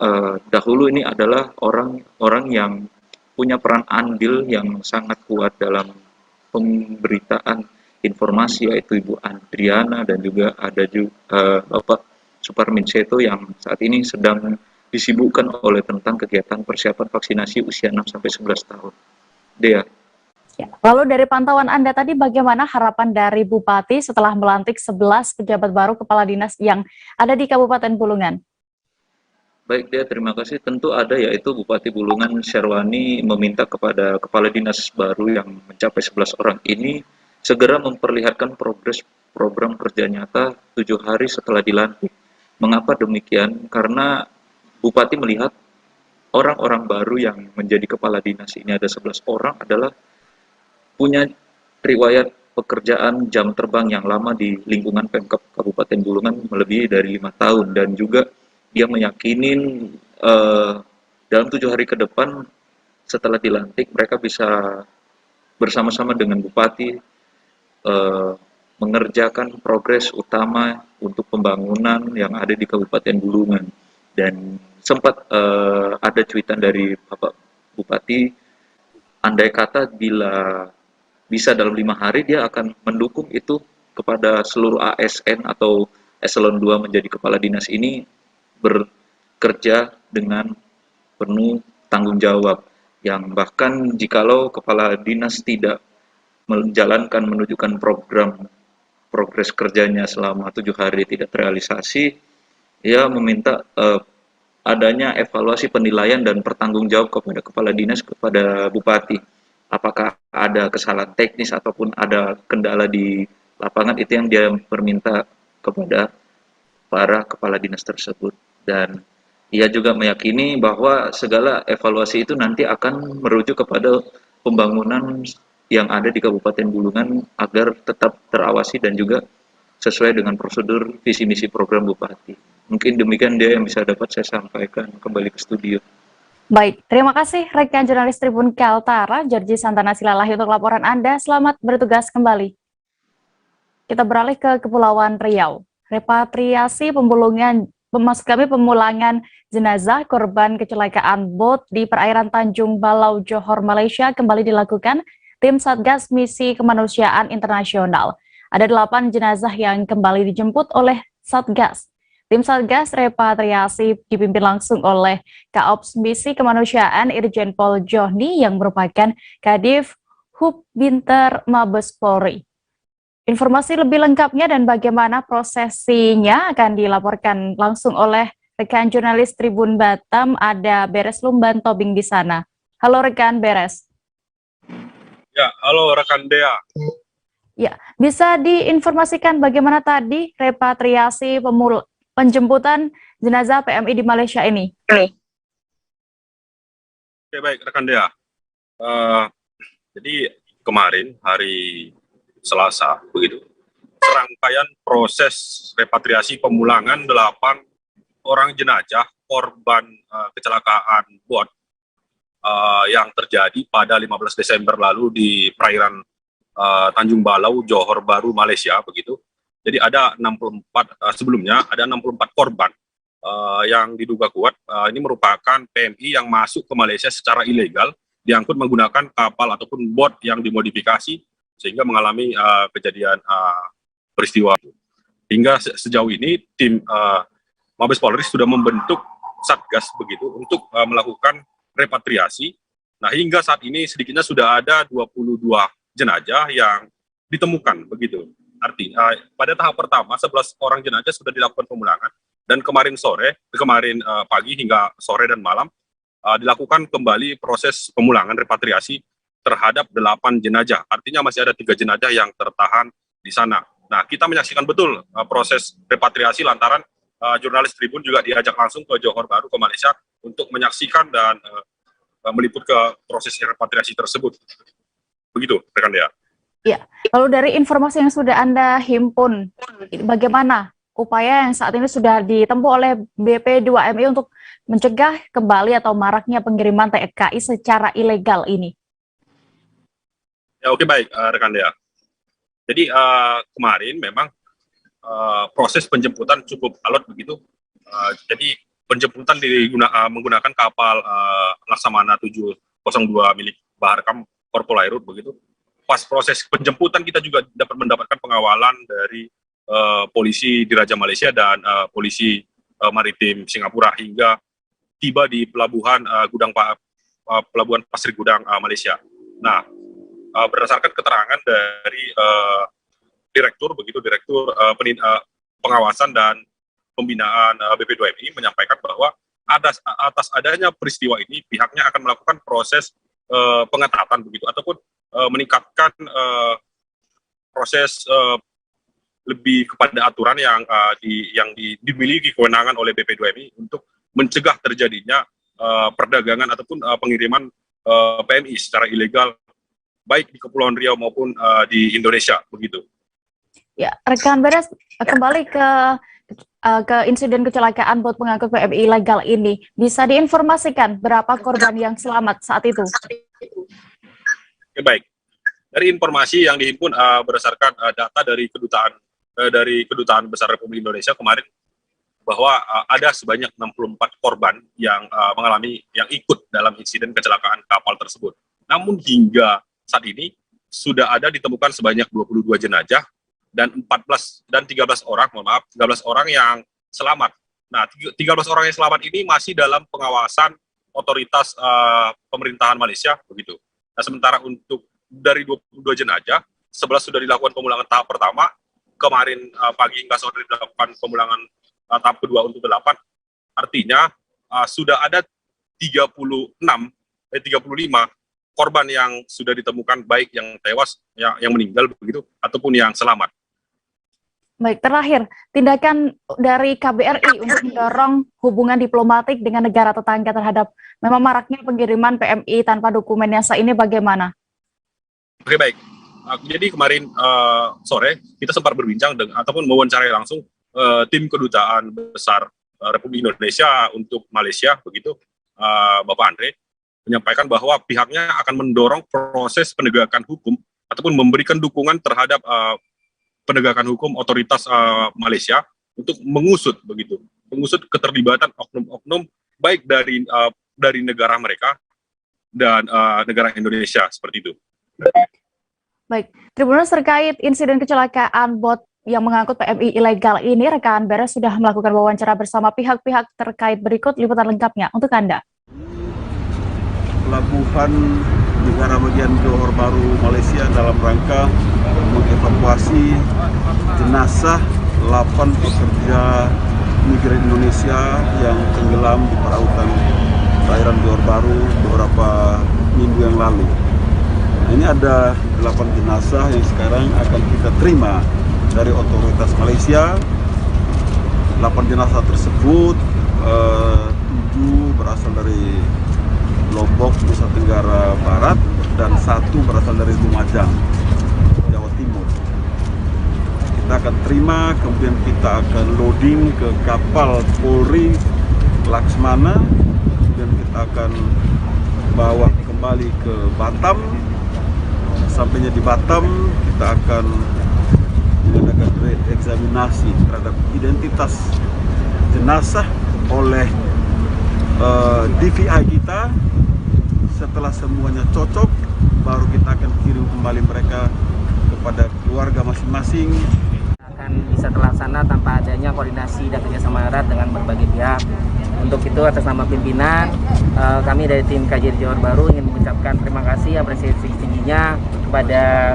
dahulu ini adalah orang yang punya peran andil yang sangat kuat dalam pemberitaan informasi, yaitu Ibu Adriana, dan juga ada juga Bapak Suparminseto yang saat ini sedang disibukkan oleh tentang kegiatan persiapan vaksinasi usia 6-11 tahun. Dea. Ya, lalu dari pantauan Anda tadi, bagaimana harapan dari Bupati setelah melantik 11 pejabat baru kepala dinas yang ada di Kabupaten Bulungan? Baik Dea, terima kasih. Tentu ada, yaitu Bupati Bulungan Syarwani meminta kepada kepala dinas baru yang mencapai 11 orang ini segera memperlihatkan progres program kerja nyata 7 hari setelah dilantik. Mengapa demikian? Karena Bupati melihat orang-orang baru yang menjadi kepala dinas ini, ada 11 orang, adalah punya riwayat pekerjaan jam terbang yang lama di lingkungan Pemkab Kabupaten Bulungan melebihi dari 5 tahun, dan juga dia meyakinin dalam 7 hari ke depan setelah dilantik mereka bisa bersama-sama dengan Bupati mengerjakan progres utama untuk pembangunan yang ada di Kabupaten Bulungan. Dan sempat ada cuitan dari Bapak Bupati, andai kata bila bisa dalam 5 hari dia akan mendukung itu kepada seluruh ASN atau eselon 2 menjadi kepala dinas ini bekerja dengan penuh tanggung jawab, yang bahkan jikalau kepala dinas tidak menjalankan menunjukkan program progres kerjanya selama 7 hari tidak terrealisasi, ia meminta adanya evaluasi penilaian dan pertanggungjawab kepada kepala dinas, kepada bupati. Apakah ada kesalahan teknis ataupun ada kendala di lapangan, itu yang dia perminta kepada para kepala dinas tersebut. Dan ia juga meyakini bahwa segala evaluasi itu nanti akan merujuk kepada pembangunan yang ada di Kabupaten Bulungan agar tetap terawasi dan juga sesuai dengan prosedur visi misi program Bupati. Mungkin demikian dia yang bisa dapat saya sampaikan. Kembali ke studio. Baik, terima kasih rekan jurnalis Tribun Kaltara, Georgie Santana Silalahi untuk laporan Anda. Selamat bertugas kembali. Kita beralih ke Kepulauan Riau. Repatriasi pemulangan jenazah korban kecelakaan bot di perairan Tanjung Balau, Johor, Malaysia kembali dilakukan tim Satgas Misi Kemanusiaan Internasional. Ada 8 jenazah yang kembali dijemput oleh Satgas. Tim Satgas Repatriasi dipimpin langsung oleh Kaops Misi Kemanusiaan Irjen Pol Johni yang merupakan Kadif Hub Binter Mabes Polri. Informasi lebih lengkapnya dan bagaimana prosesinya akan dilaporkan langsung oleh rekan jurnalis Tribun Batam, ada Beres Lumban Tobing di sana. Halo rekan Beres. Ya, halo rekan Dea. Ya, bisa diinformasikan bagaimana tadi repatriasi penjemputan jenazah PMI di Malaysia ini? Oke, baik rekan Dea. Jadi kemarin hari Selasa begitu, serangkaian proses repatriasi pemulangan 8 orang jenazah korban kecelakaan bot yang terjadi pada 15 Desember lalu di perairan Tanjung Balau, Johor Bahru, Malaysia begitu. Jadi ada 64 sebelumnya ada 64 korban yang diduga kuat. Ini merupakan PMI yang masuk ke Malaysia secara ilegal, diangkut menggunakan kapal ataupun bot yang dimodifikasi sehingga mengalami kejadian peristiwa. Hingga sejauh ini tim Mabes Polri sudah membentuk Satgas begitu untuk melakukan repatriasi. Nah, hingga saat ini sedikitnya sudah ada 22 jenazah yang ditemukan begitu. Artinya pada tahap pertama 11 orang jenazah sudah dilakukan pemulangan, dan kemarin pagi hingga sore dan malam dilakukan kembali proses pemulangan repatriasi terhadap 8 jenazah. Artinya masih ada 3 jenazah yang tertahan di sana. Nah, kita menyaksikan betul proses repatriasi lantaran jurnalis Tribun juga diajak langsung ke Johor Bahru, ke Malaysia untuk menyaksikan dan meliput ke proses repatriasi tersebut. Begitu, rekan Dea. Ya, lalu dari informasi yang sudah Anda himpun, bagaimana upaya yang saat ini sudah ditempuh oleh BP2MI untuk mencegah kembali atau maraknya pengiriman TNI secara ilegal ini? Ya, oke, baik, rekan Dea. Jadi kemarin memang proses penjemputan cukup alot begitu. Jadi penjemputan menggunakan kapal Laksamana 702 milik Baharkam Korpolairut begitu. Pas proses penjemputan kita juga dapat mendapatkan pengawalan dari polisi di Raja Malaysia dan polisi maritim Singapura hingga tiba di pelabuhan pelabuhan Pasir Gudang Malaysia. Nah, berdasarkan keterangan dari direktur pengawasan dan pembinaan BP2MI menyampaikan bahwa atas adanya peristiwa ini pihaknya akan melakukan proses pengetatan begitu ataupun meningkatkan proses lebih kepada aturan yang dimiliki kewenangan oleh BP2MI untuk mencegah terjadinya perdagangan ataupun pengiriman PMI secara ilegal baik di Kepulauan Riau maupun di Indonesia begitu. Ya, rekan Beres, kembali ke insiden kecelakaan bot pengangkut PMI ilegal ini, bisa diinformasikan berapa korban yang selamat saat itu? Oke, baik. Dari informasi yang dihimpun berdasarkan data dari Kedutaan Besar Republik Indonesia kemarin, bahwa ada sebanyak 64 korban yang yang ikut dalam insiden kecelakaan kapal tersebut. Namun hingga saat ini sudah ada ditemukan sebanyak 22 jenazah dan 13 orang yang selamat. Nah, 13 orang yang selamat ini masih dalam pengawasan otoritas pemerintahan Malaysia begitu. Nah, sementara untuk dari 22 jenazah, 11 sudah dilakukan pemulangan tahap pertama, kemarin pagi hingga sore dilakukan pemulangan tahap kedua untuk 8, artinya sudah ada 35 korban yang sudah ditemukan, baik yang tewas, yang meninggal begitu, ataupun yang selamat. Baik, terakhir, tindakan dari KBRI untuk mendorong hubungan diplomatik dengan negara tetangga terhadap memang maraknya pengiriman PMI tanpa dokumen yang sah ini bagaimana? Oke, baik. Jadi kemarin sore kita sempat berbincang ataupun mewawancarai langsung tim Kedutaan Besar Republik Indonesia untuk Malaysia, begitu, Bapak Andre, menyampaikan bahwa pihaknya akan mendorong proses penegakan hukum ataupun memberikan dukungan terhadap penegakan hukum otoritas Malaysia untuk mengusut keterlibatan oknum-oknum baik dari negara mereka dan negara Indonesia, seperti itu. Baik, Tribuners, terkait insiden kecelakaan bot yang mengangkut PMI ilegal ini, rekan Beres sudah melakukan wawancara bersama pihak-pihak terkait. Berikut liputan lengkapnya untuk Anda. Pelabuhan negara bagian Johor Bahru, Malaysia dalam rangka mengevakuasi jenazah 8 pekerja migran Indonesia yang tenggelam di perairan Johor Bahru beberapa minggu yang lalu. Ini ada 8 jenazah yang sekarang akan kita terima dari otoritas Malaysia. 8 jenazah tersebut 7 berasal dari Lombok, Nusa Tenggara Barat, dan 1 berasal dari Lumajang, Jawa Timur. Kita akan terima, kemudian kita akan loading ke kapal Polri Laksmana, kemudian kita akan bawa kembali ke Batam. Sampainya di Batam, kita akan mengadakan eksaminasi terhadap identitas jenazah oleh DVI kita. Setelah semuanya cocok, baru kita akan kirim kembali mereka kepada keluarga masing-masing. Akan bisa terlaksana tanpa adanya koordinasi dan kerjasama erat dengan berbagai pihak. Untuk itu, atas nama pimpinan, kami dari tim KJRI Johor Bahru ingin mengucapkan terima kasih apresiasi tingginya kepada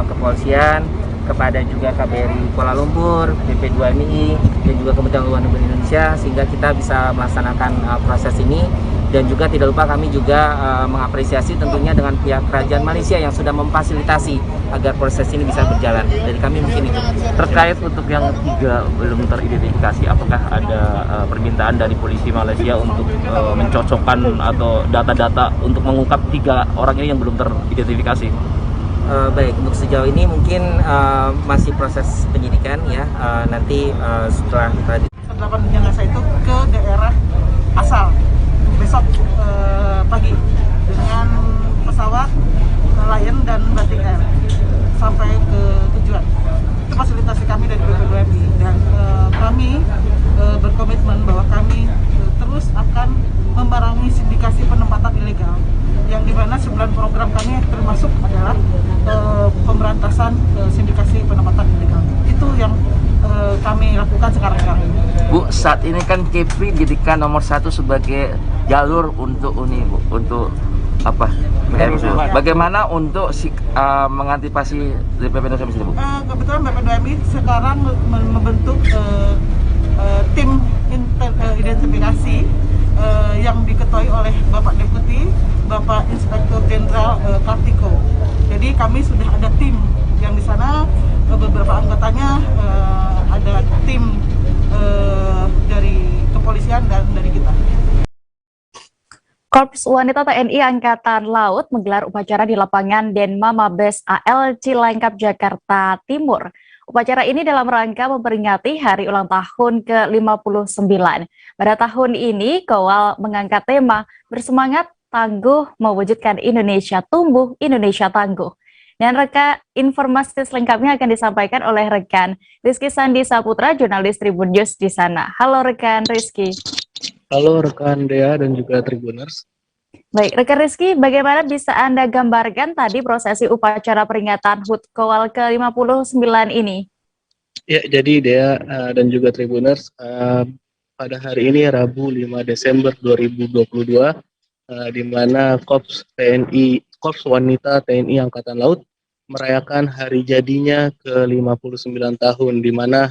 kepolisian, kepada juga KBRI Kuala Lumpur, BP2MI, dan juga Kementerian Luar Negeri Indonesia, sehingga kita bisa melaksanakan proses ini. Dan juga tidak lupa kami juga mengapresiasi tentunya dengan pihak kerajaan Malaysia yang sudah memfasilitasi agar proses ini bisa berjalan. Dari kami mungkin itu. Terkait untuk yang 3 belum teridentifikasi, apakah ada permintaan dari polisi Malaysia untuk mencocokkan atau data-data untuk mengungkap 3 orang ini yang belum teridentifikasi? Baik, untuk sejauh ini mungkin masih proses penyidikan ya. Nanti setelah kita 8 jenazah itu ke daerah asal besok pagi dengan pesawat Lion dan Batik Air sampai ke tujuan. Itu fasilitasi kami dari BP2MI, dan kami berkomitmen bahwa kami terus akan memerangi sindikasi penempatan ilegal, yang dimana 9 program kami termasuk adalah pemberantasan sindikasi penempatan ilegal. Itu yang kami lakukan sekarang. Bu, saat ini kan Kepri dijadikan nomor 1 sebagai jalur untuk Bu, untuk apa? Bagaimana untuk mengantisipasi DPP Indonesia Bu? Kebetulan BP2MI sekarang membentuk tim identifikasi yang diketuai oleh Bapak Deputi, Bapak Inspektur Jenderal Kartiko. Jadi kami sudah ada tim yang di sana, beberapa anggotanya ada tim dari kepolisian dan dari kita. Korps Wanita TNI Angkatan Laut menggelar upacara di lapangan Denma Mabes AL Cilangkap, Jakarta Timur. Upacara ini dalam rangka memperingati hari ulang tahun ke-59. Pada tahun ini, Kowal mengangkat tema bersemangat tangguh mewujudkan Indonesia tumbuh, Indonesia tangguh. Dan informasi selengkapnya akan disampaikan oleh rekan Rizky Sandi Saputra, jurnalis Tribun News di sana. Halo rekan Rizky. Halo rekan Dea dan juga Tribuners. Baik, rekan Rizky, bagaimana bisa Anda gambarkan tadi prosesi upacara peringatan HUT Kowal ke-59 ini? Ya, jadi Dea dan juga Tribuners, pada hari ini Rabu 5 Desember 2022, di mana Korps Wanita TNI Angkatan Laut merayakan hari jadinya ke-59 tahun, di mana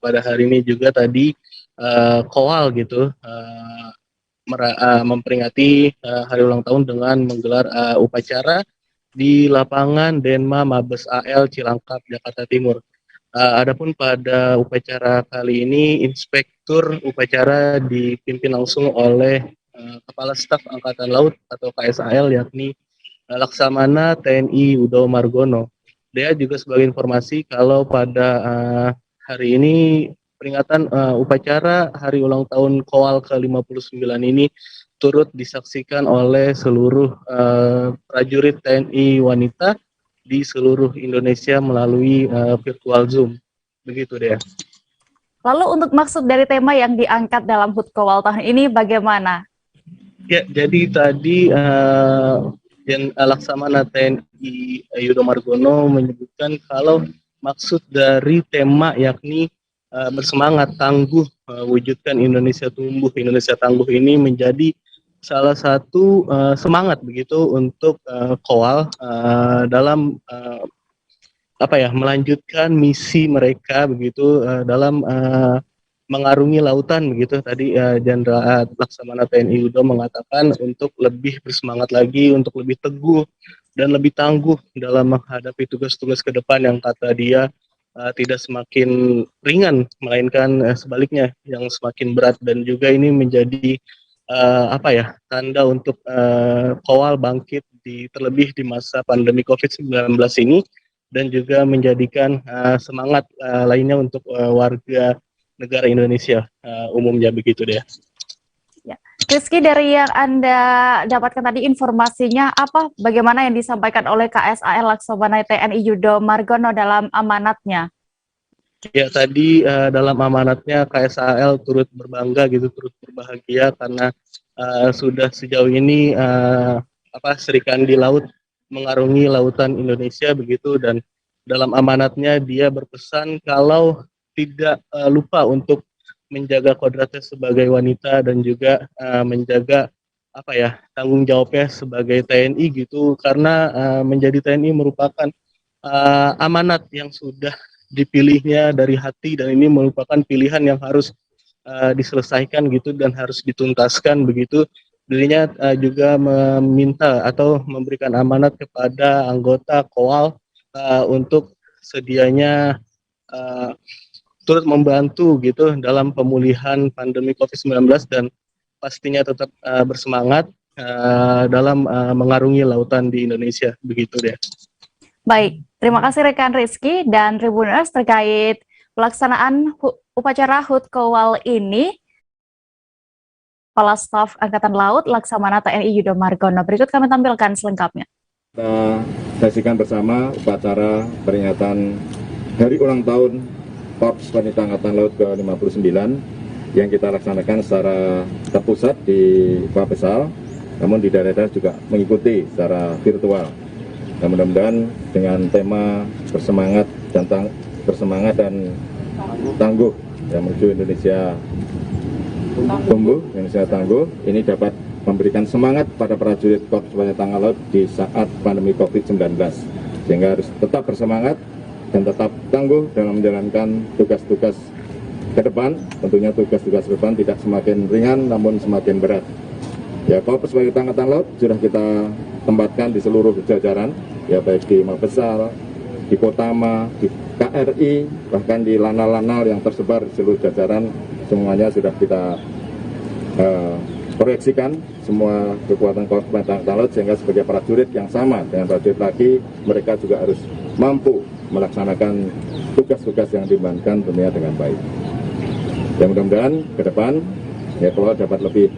pada hari ini juga tadi Kowal gitu memperingati hari ulang tahun dengan menggelar upacara di lapangan Denma Mabes AL Cilangkap, Jakarta Timur. Adapun pada upacara kali ini, inspektur upacara dipimpin langsung oleh Kepala Staf Angkatan Laut atau KSAL, yakni Laksamana TNI Yudo Margono. Dia juga sebagai informasi kalau pada hari ini peringatan upacara hari ulang tahun Kowal ke-59 ini turut disaksikan oleh seluruh prajurit TNI wanita di seluruh Indonesia melalui virtual Zoom. Begitu deh. Lalu untuk maksud dari tema yang diangkat dalam HUT Kowal tahun ini bagaimana? Ya, jadi tadi Laksamana TNI Yudo Margono menyebutkan kalau maksud dari tema yakni bersemangat, tangguh, wujudkan Indonesia tumbuh. Indonesia tangguh ini menjadi salah satu semangat begitu untuk Kowal dalam melanjutkan misi mereka begitu dalam mengarungi lautan begitu. Tadi Jenderal Laksamana TNI Yudo mengatakan untuk lebih bersemangat lagi, untuk lebih teguh dan lebih tangguh dalam menghadapi tugas-tugas ke depan yang kata dia tidak semakin ringan, melainkan sebaliknya yang semakin berat, dan juga ini menjadi tanda untuk Kowal bangkit terlebih di masa pandemi COVID-19 ini, dan juga menjadikan semangat lainnya untuk warga negara Indonesia umumnya begitu deh. Ya. Rizky, dari yang Anda dapatkan tadi informasinya apa? Bagaimana yang disampaikan oleh KSAL Laksamana TNI Yudo Margono dalam amanatnya? Ya, tadi dalam amanatnya KSAL turut berbangga gitu, turut berbahagia karena sudah sejauh ini Sri Kandi Laut mengarungi lautan Indonesia begitu, dan dalam amanatnya dia berpesan kalau tidak lupa untuk menjaga kodratnya sebagai wanita dan juga menjaga tanggung jawabnya sebagai TNI gitu, karena menjadi TNI merupakan amanat yang sudah dipilihnya dari hati, dan ini merupakan pilihan yang harus diselesaikan gitu dan harus dituntaskan begitu. Dirinya juga meminta atau memberikan amanat kepada anggota Kowal untuk sedianya turut membantu gitu dalam pemulihan pandemi COVID-19 dan pastinya tetap bersemangat dalam mengarungi lautan di Indonesia begitu deh. Baik, terima kasih rekan Rizky dan Tribuners terkait pelaksanaan upacara HUT Kowal ini. Kepala Staf Angkatan Laut Laksamana TNI Yudo Margono. Berikut kami tampilkan selengkapnya. Kita saksikan bersama upacara peringatan Hari Ulang Tahun Korps Wanita Angkatan Laut ke-59 yang kita laksanakan secara terpusat di Mabesal, namun di daerah-daerah juga mengikuti secara virtual. Dan mudah-mudahan dengan tema bersemangat dan tangguh yang menuju Indonesia tumbuh, Indonesia tangguh, ini dapat memberikan semangat pada prajurit Korps Wanita Angkatan Laut di saat pandemi COVID-19, sehingga harus tetap bersemangat dan tetap tangguh dalam menjalankan tugas-tugas ke depan. Tentunya tugas-tugas ke depan tidak semakin ringan namun semakin berat. Ya, Korps Wanita Angkatan Laut sudah kita tempatkan di seluruh jajaran, ya baik di Mabesal, di Kotama, di KRI, bahkan di lanal-lanal yang tersebar di seluruh jajaran, semuanya sudah kita proyeksikan semua kekuatan Korps Wanita Angkatan Laut, sehingga sebagai prajurit yang sama dengan prajurit laki, mereka juga harus mampu melaksanakan tugas-tugas yang dibebankan tentunya dengan baik. Ya, mudah-mudahan ke depan ya Kowal dapat lebih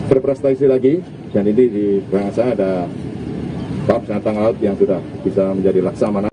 berprestasi lagi, dan ini di belakang saya ada Korps Angkatan Laut yang sudah bisa menjadi laksamana.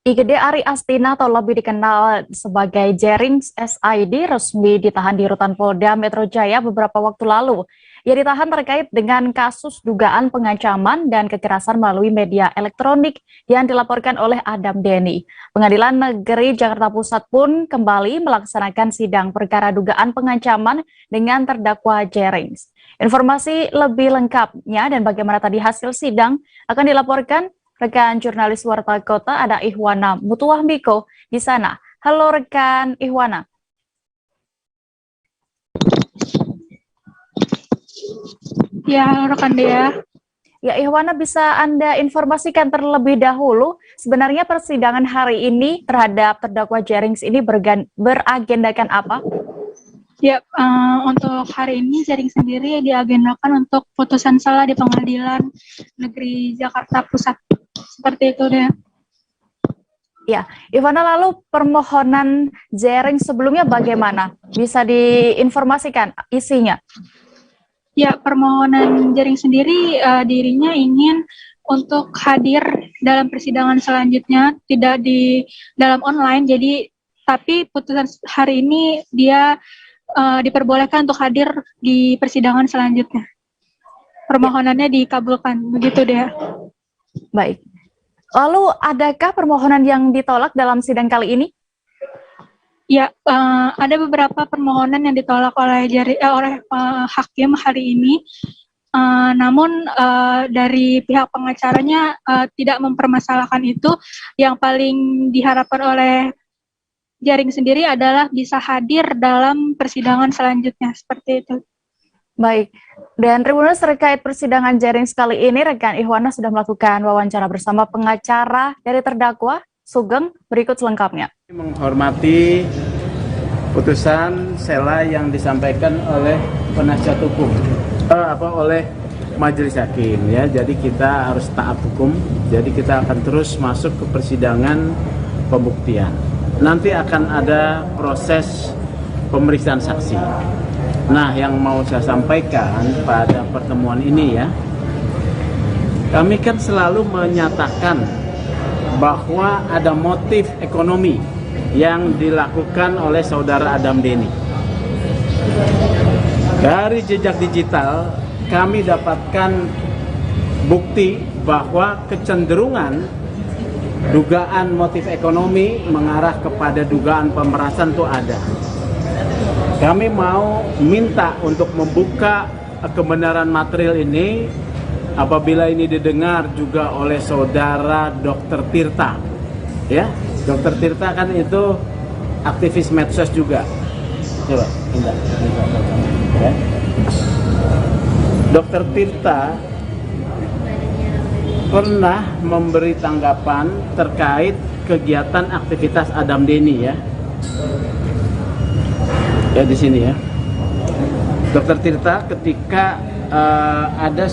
IGD Ari Astina atau lebih dikenal sebagai Jerings SID resmi ditahan di Rutan Polda Metro Jaya beberapa waktu lalu. Ia ditahan terkait dengan kasus dugaan pengancaman dan kekerasan melalui media elektronik yang dilaporkan oleh Adam Denny. Pengadilan Negeri Jakarta Pusat pun kembali melaksanakan sidang perkara dugaan pengancaman dengan terdakwa Jerings. Informasi lebih lengkapnya dan bagaimana tadi hasil sidang akan dilaporkan rekan jurnalis Warta Kota ada Ihwana Mutuahmiko di sana. Halo rekan Ihwana. Ya, halo rekan Dea. Ya, Ihwana, bisa Anda informasikan terlebih dahulu sebenarnya persidangan hari ini terhadap terdakwa Jerings ini beragendakan apa? Ya, untuk hari ini Jerings sendiri diagendakan untuk putusan salah di Pengadilan Negeri Jakarta Pusat. Seperti itu deh. Ya, Ivana, lalu permohonan Jerings sebelumnya bagaimana? Bisa diinformasikan isinya? Ya, permohonan Jerings sendiri dirinya ingin untuk hadir dalam persidangan selanjutnya, tidak di dalam online, jadi tapi putusan hari ini dia diperbolehkan untuk hadir di persidangan selanjutnya. Permohonannya dikabulkan, begitu deh. Baik. Lalu adakah permohonan yang ditolak dalam sidang kali ini? Ya, ada beberapa permohonan yang ditolak oleh hakim hari ini. Namun dari pihak pengacaranya tidak mempermasalahkan itu. Yang paling diharapkan oleh Jerings sendiri adalah bisa hadir dalam persidangan selanjutnya, seperti itu. Baik, dan Tribuners terkait persidangan Jerings kali ini, rekan Ihwana sudah melakukan wawancara bersama pengacara dari terdakwa, Sugeng, berikut selengkapnya. Menghormati putusan sela yang disampaikan oleh penasihat hukum, oleh majelis hakim ya. Jadi kita harus taat hukum, jadi kita akan terus masuk ke persidangan pembuktian. Nanti akan ada proses pemeriksaan saksi. Nah, yang mau saya sampaikan pada pertemuan ini ya, kami kan selalu menyatakan bahwa ada motif ekonomi yang dilakukan oleh saudara Adam Denny. Dari jejak digital, kami dapatkan bukti bahwa kecenderungan dugaan motif ekonomi mengarah kepada dugaan pemerasan itu ada. Kami mau minta untuk membuka kebenaran material ini apabila ini didengar juga oleh saudara Dr. Tirta. Ya, Dr. Tirta kan itu aktivis medsos juga. Coba, ya. Dr. Tirta pernah memberi tanggapan terkait kegiatan aktivitas Adam Denny ya. Ya di sini ya, Dr. Tirta ketika ada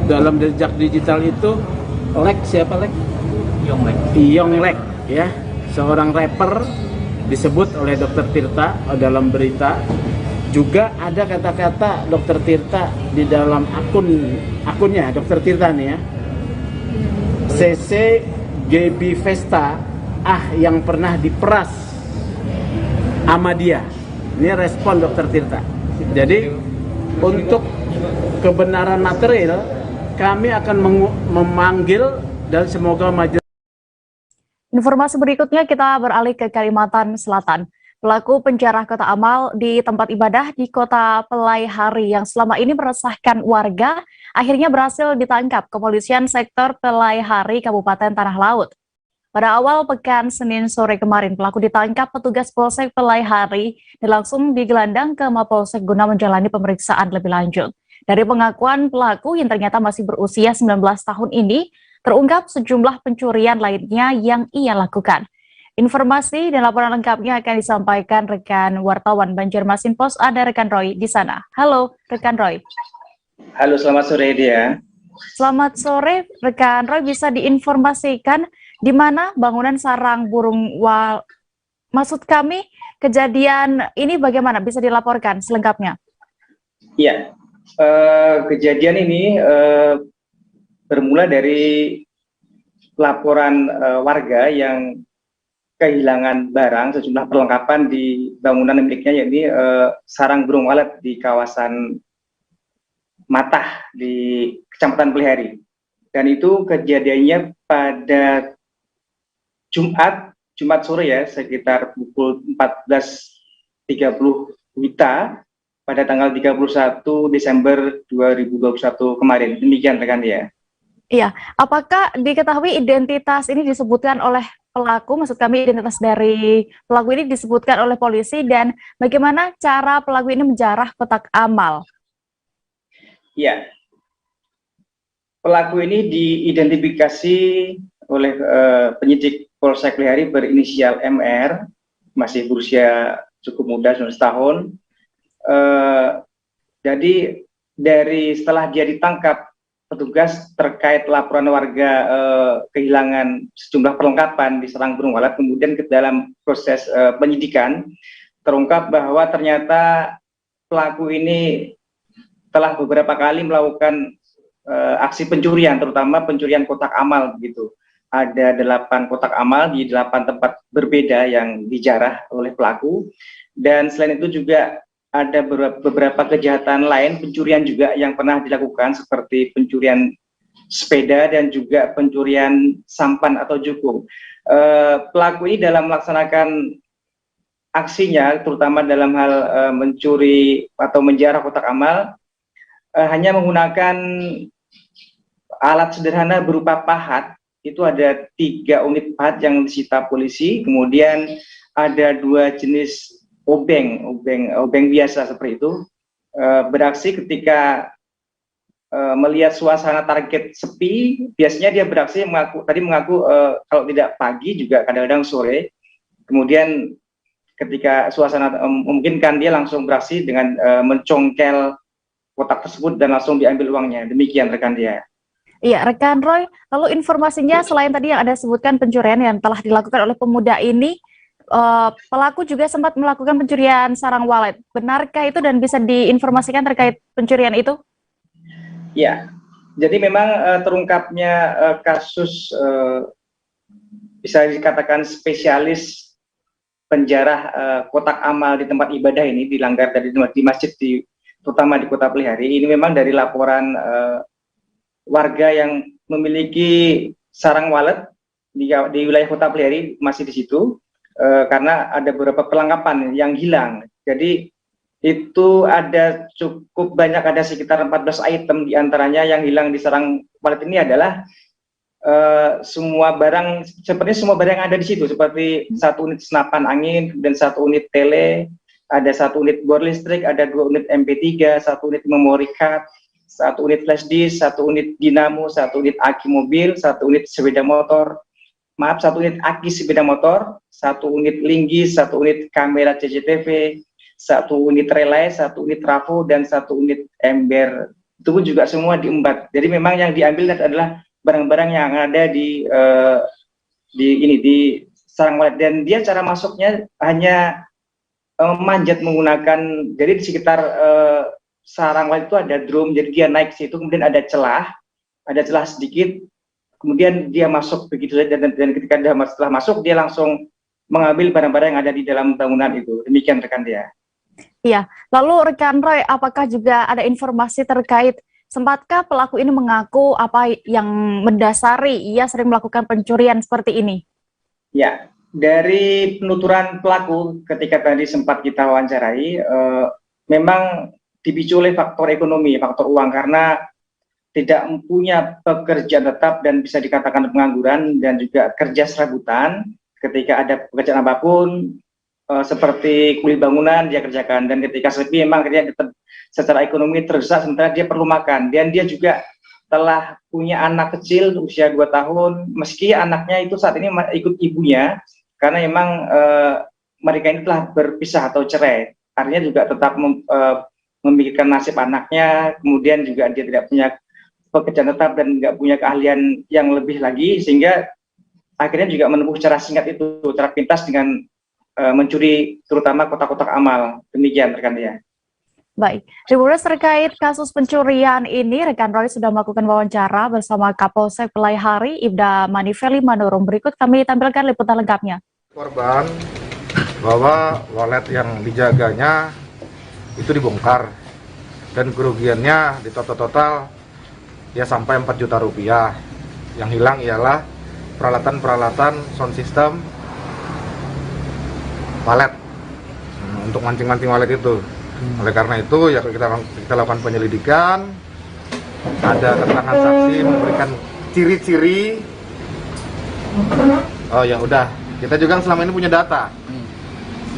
dalam jejak digital itu Lek, siapa Lek? Yonglek ya, seorang rapper disebut oleh Dr. Tirta dalam berita. Juga ada kata-kata Dr. Tirta di dalam akunnya Dr. Tirta nih ya, CC GB Vesta yang pernah diperas sama dia. Ini respon Dr. Tirta. Jadi untuk kebenaran material kami akan memanggil dan semoga majelis. Informasi berikutnya kita beralih ke Kalimantan Selatan. Pelaku penjara Kota Amal di tempat ibadah di Kota Pelaihari yang selama ini meresahkan warga akhirnya berhasil ditangkap kepolisian sektor Pelaihari Kabupaten Tanah Laut. Pada awal pekan Senin sore kemarin, pelaku ditangkap petugas Polsek Pelaihari dan langsung digelandang ke Mapolsek guna menjalani pemeriksaan lebih lanjut. Dari pengakuan pelaku yang ternyata masih berusia 19 tahun ini, terungkap sejumlah pencurian lainnya yang ia lakukan. Informasi dan laporan lengkapnya akan disampaikan rekan wartawan Banjarmasin Pos, ada rekan Roy di sana. Halo, rekan Roy. Halo, selamat sore dia. Selamat sore, rekan Roy, bisa diinformasikan di mana bangunan sarang burung maksud kami kejadian ini bagaimana, bisa dilaporkan selengkapnya? Iya, Kejadian ini bermula dari laporan warga yang kehilangan barang sejumlah perlengkapan di bangunan miliknya, yakni sarang burung walet di kawasan Matah di Kecamatan Pelihari. Dan itu kejadiannya pada Jumat sore ya, sekitar pukul 14.30 WITA pada tanggal 31 Desember 2021 kemarin. Demikian rekan ya. Iya, apakah diketahui identitas ini disebutkan oleh pelaku, maksud kami identitas dari pelaku ini disebutkan oleh polisi, dan bagaimana cara pelaku ini menjarah kotak amal? Iya, pelaku ini diidentifikasi oleh penyidik Polsek Pelihari berinisial MR, masih berusia cukup muda, 19 tahun. Jadi setelah dia ditangkap petugas terkait laporan warga kehilangan sejumlah perlengkapan di sarang burung walet, kemudian ke dalam proses penyidikan terungkap bahwa ternyata pelaku ini telah beberapa kali melakukan aksi pencurian, terutama pencurian kotak amal begitu. Ada 8 kotak amal di 8 tempat berbeda yang dijarah oleh pelaku, dan selain itu juga ada beberapa kejahatan lain, pencurian juga yang pernah dilakukan seperti pencurian sepeda dan juga pencurian sampan atau jukung. Pelaku ini dalam melaksanakan aksinya, terutama dalam hal mencuri atau menjarah kotak amal, hanya menggunakan alat sederhana berupa pahat. Itu ada 3 unit pahat yang disita polisi, kemudian ada 2 jenis obeng biasa seperti itu. Beraksi ketika melihat suasana target sepi, biasanya dia beraksi mengaku kalau tidak pagi juga kadang-kadang sore. Kemudian ketika suasana memungkinkan, dia langsung beraksi dengan mencongkel kotak tersebut dan langsung diambil uangnya. Demikian rekan dia. Iya, rekan Roy, lalu informasinya selain tadi yang Anda sebutkan pencurian yang telah dilakukan oleh pemuda ini, pelaku juga sempat melakukan pencurian sarang walet. Benarkah itu dan bisa diinformasikan terkait pencurian itu? Ya, jadi memang terungkapnya kasus bisa dikatakan spesialis penjarah kotak amal di tempat ibadah ini dilanggar di masjid, terutama di Kota Pelihari. Ini memang dari laporan warga yang memiliki sarang walet di wilayah Kota Pelihari, masih di situ. Karena ada beberapa perlengkapan yang hilang. Jadi itu ada cukup banyak, ada sekitar 14 item diantaranya yang hilang di sarang walet ini adalah semua barang, seperti semua barang yang ada di situ, seperti 1 unit senapan angin, dan 1 unit tele, ada 1 unit bor listrik, ada 2 unit MP3, 1 unit memory card, 1 unit flash disk, 1 unit dinamo, 1 unit aki mobil, 1 unit sepeda motor, 1 unit aki sepeda motor, 1 unit linggis, 1 unit kamera CCTV, 1 unit relay, 1 unit trafo, dan 1 unit ember. Itu pun juga semua diembat. Jadi memang yang diambil adalah barang-barang yang ada di sarang walet, dan dia cara masuknya hanya manjat menggunakan, jadi di sekitar sarang walet itu ada drum, jadi dia naik situ, kemudian ada celah sedikit, kemudian dia masuk begitu saja, dan ketika dia setelah masuk, dia langsung mengambil barang-barang yang ada di dalam bangunan itu. Demikian rekan dia. Iya, lalu rekan Roy, apakah juga ada informasi terkait sempatkah pelaku ini mengaku apa yang mendasari ia sering melakukan pencurian seperti ini? Ya, dari penuturan pelaku ketika tadi sempat kita wawancarai, memang dipicu oleh faktor ekonomi, faktor uang, karena tidak mempunyai pekerjaan tetap dan bisa dikatakan pengangguran, dan juga kerja serabutan. Ketika ada pekerjaan apapun, seperti kulit bangunan dia kerjakan, dan ketika sepi memang dia secara ekonomi terdesak, sementara dia perlu makan, dan dia juga telah punya anak kecil usia 2 tahun, meski anaknya itu saat ini ikut ibunya, karena memang mereka ini telah berpisah atau cerai, artinya juga tetap memikirkan nasib anaknya, kemudian juga dia tidak punya pekerjaan tetap dan nggak punya keahlian yang lebih lagi, sehingga akhirnya juga menempuh cara singkat itu, cara pintas dengan mencuri terutama kotak-kotak amal. Demikian rekan dia. Baik, Tribuners, terkait kasus pencurian ini, rekan Roy sudah melakukan wawancara bersama Kapolsek Pelaihari, Ibda Manifeli Manurung. Berikut kami tampilkan liputan lengkapnya. Korban bahwa wallet yang dijaganya itu dibongkar dan kerugiannya di total ya sampai 4 juta rupiah. Yang hilang ialah peralatan sound system wallet untuk mancing-mancing wallet itu. Oleh karena itu ya kita lakukan penyelidikan, ada keterangan saksi memberikan ciri-ciri. Oh ya udah, kita juga selama ini punya data.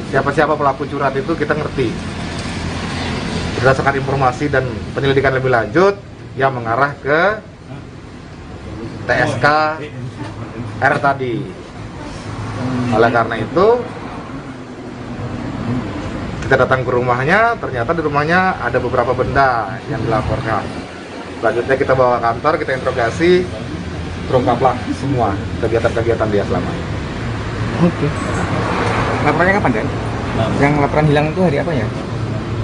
Siapa-siapa pelaku curhat itu kita ngerti. Berdasarkan informasi dan penyelidikan lebih lanjut yang mengarah ke TSK R tadi. Oleh karena itu kita datang ke rumahnya, ternyata di rumahnya ada beberapa benda yang dilaporkan. Selanjutnya kita bawa ke kantor, kita interogasi, terungkaplah semua kegiatan-kegiatan dia selama ini. Oke. Laporannya kapan, Dan? Yang laporan hilang itu hari apa ya?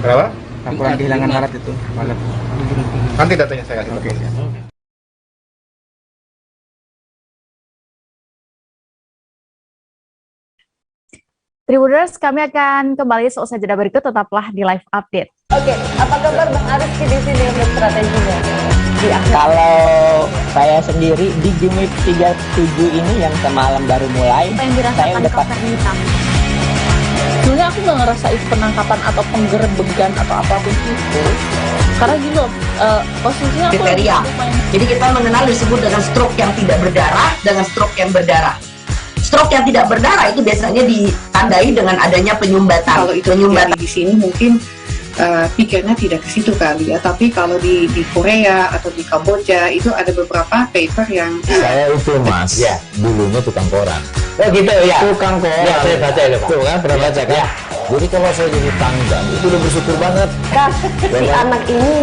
Berapa? Laporan kehilangan alat itu. Malam. Nanti datanya saya kasih. Oke. Tribuners, kami akan kembali seusai jeda berikut, tetaplah di live update. Oke, apa kabar Bang Ariski di sini untuk strateginya? Kalau saya sendiri di Jumip 37 ini yang semalam baru mulai, saya udah Sebenarnya aku nggak ngerasa itu penangkapan atau penggerebegan atau apapun itu. Karena gini loh, posisinya aku kriteria. Jadi kita mengenal disebut dengan stroke yang tidak berdarah dengan stroke yang berdarah. Stroke yang tidak berdarah itu biasanya ditandai dengan adanya penyumbatan. Kalau itu terjadi di sini mungkin pikirnya tidak ke situ kali ya. Tapi kalau di Korea atau di Kamboja itu ada beberapa paper yang Saya itu Mas, ya, dulunya tukang koran. Oh gitu ya? Tukang koran. Ya, saya baca itu Pak. Tuh kan, pernah baca kan? Ya. Jadi kalau saya jadi tanggang, itu udah bersyukur banget. Si anak ini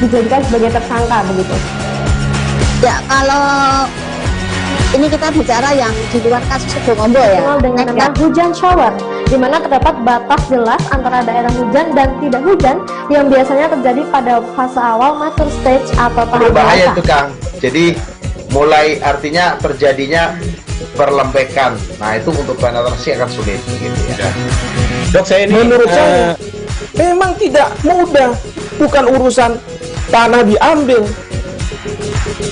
dijadikan sebagai tersangka begitu. Ya, kalau ini kita bicara yang di luar kasus Situbondo ya. Dengan nama hujan shower, di mana terdapat batas jelas antara daerah hujan dan tidak hujan yang biasanya terjadi pada fase awal mature stage atau tahap Berbahaya dewasa. itu Kang. Jadi mulai artinya terjadinya perlembekan. Nah itu untuk penetrasi akan sulit gitu ya. Dok, saya ini menurut saya memang tidak mudah, bukan urusan tanah diambil.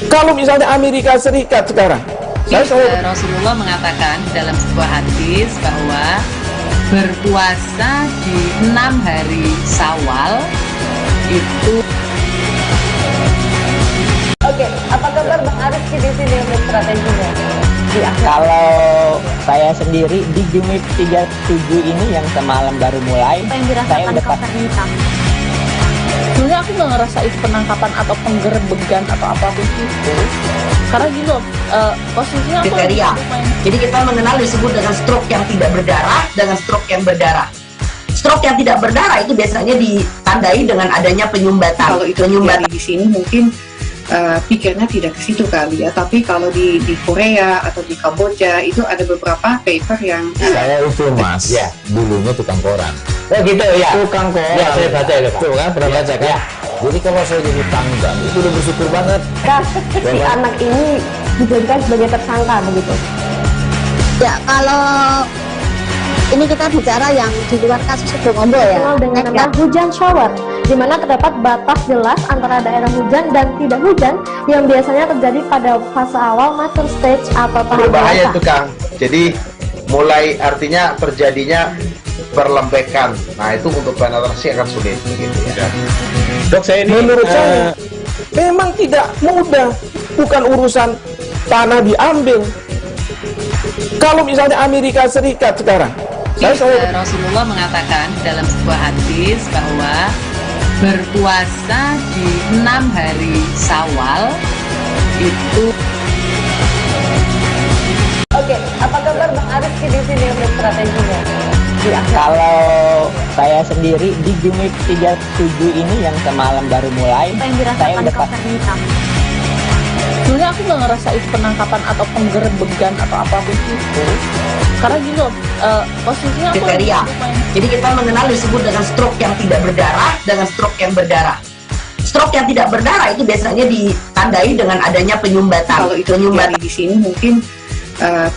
Kalau misalnya Amerika Serikat sekarang, Rasulullah mengatakan dalam sebuah hadis bahwa berpuasa di 6 hari Syawal itu. Oke, apa kabar Bang Ariski di sini untuk strateginya? Kalau saya sendiri di Jumip 37 ini yang semalam baru mulai, saya udah Sebenarnya aku nggak ngerasa itu penangkapan atau penggerebegan atau apapun itu. Karena gini loh, posisinya aku kriteria. Jadi kita mengenal disebut dengan stroke yang tidak berdarah dengan stroke yang berdarah. Stroke yang tidak berdarah itu biasanya ditandai dengan adanya penyumbatan. Kalau itu terjadi di sini mungkin pikirnya tidak ke situ kali ya. Tapi kalau di Korea atau di Kamboja itu ada beberapa paper yang Saya itu Mas, ya, dulunya tukang koran. Oh gitu ya? Tukang koran. Ya, saya baca itu Pak. Tuh kan, pernah baca kan? Ya. Jadi kalau saya jadi tanggang, itu udah bersyukur banget. Si anak ini dijadikan sebagai tersangka begitu. Ya, kalau ini kita bicara yang di luar kasus Situbondo ya. Dengan nama hujan shower, di mana terdapat batas jelas antara daerah hujan dan tidak hujan yang biasanya terjadi pada fase awal mature stage atau tahap Berbahaya dewasa. itu Kang. Jadi mulai artinya terjadinya perlembekan. Nah itu untuk penetrasi akan sulit gitu ya. Dok, saya ini menurut saya memang tidak mudah, bukan urusan tanah diambil. Kalau misalnya Amerika Serikat sekarang, Rasulullah mengatakan dalam sebuah hadis bahwa berpuasa di 6 hari Syawal itu. Oke, apa kabar Bang Ariski di sini untuk strateginya? Kalau saya sendiri di Jumip 37 ini yang semalam baru mulai, saya udah Sebenarnya aku nggak ngerasa itu penangkapan atau penggerebegan atau apapun itu. Karena gini loh, posisinya aku kriteria. Jadi kita mengenal disebut dengan stroke yang tidak berdarah dengan stroke yang berdarah. Stroke yang tidak berdarah itu biasanya ditandai dengan adanya penyumbatan. Kalau itu terjadi di sini mungkin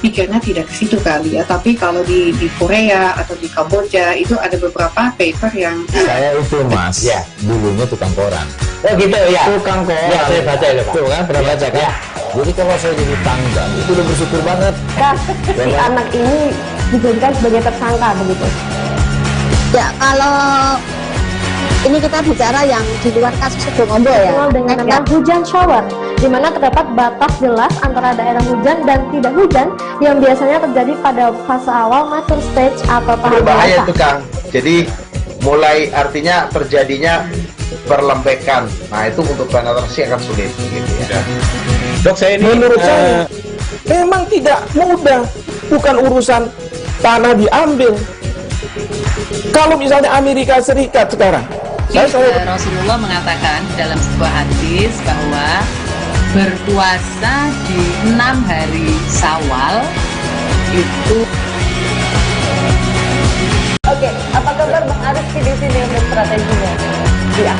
pikirnya tidak ke situ kali ya, tapi kalau di Korea atau di Kamboja itu ada beberapa paper yang saya itu mas, ya dulunya tukang koran. Oh gitu ya. Tukang koran. Ya saya baca itu Pak. Tuh kan pernah baca kan? Ya. Jadi kalau saya jadi tanggal itu udah bersyukur banget. Si anak ini dijadikan sebagai tersangka begitu. Ya kalau ini kita bicara yang di luar kasus Sido Ngombo ya. Dengan nama hujan shower, di mana terdapat batas jelas antara daerah hujan dan tidak hujan yang biasanya terjadi pada fase awal mature stage atau tahap Berbahaya dewasa. itu Kang. Jadi mulai artinya terjadinya perlembekan. Nah itu untuk penetrasi akan sulit gitu ya. Dok, saya ini menurut saya memang tidak mudah, bukan urusan tanah diambil. Kalau misalnya Amerika Serikat sekarang, Rasulullah mengatakan dalam sebuah hadis bahwa berpuasa di 6 hari Syawal itu. Oke, apa kabar Bang Arif di sini untuk strateginya?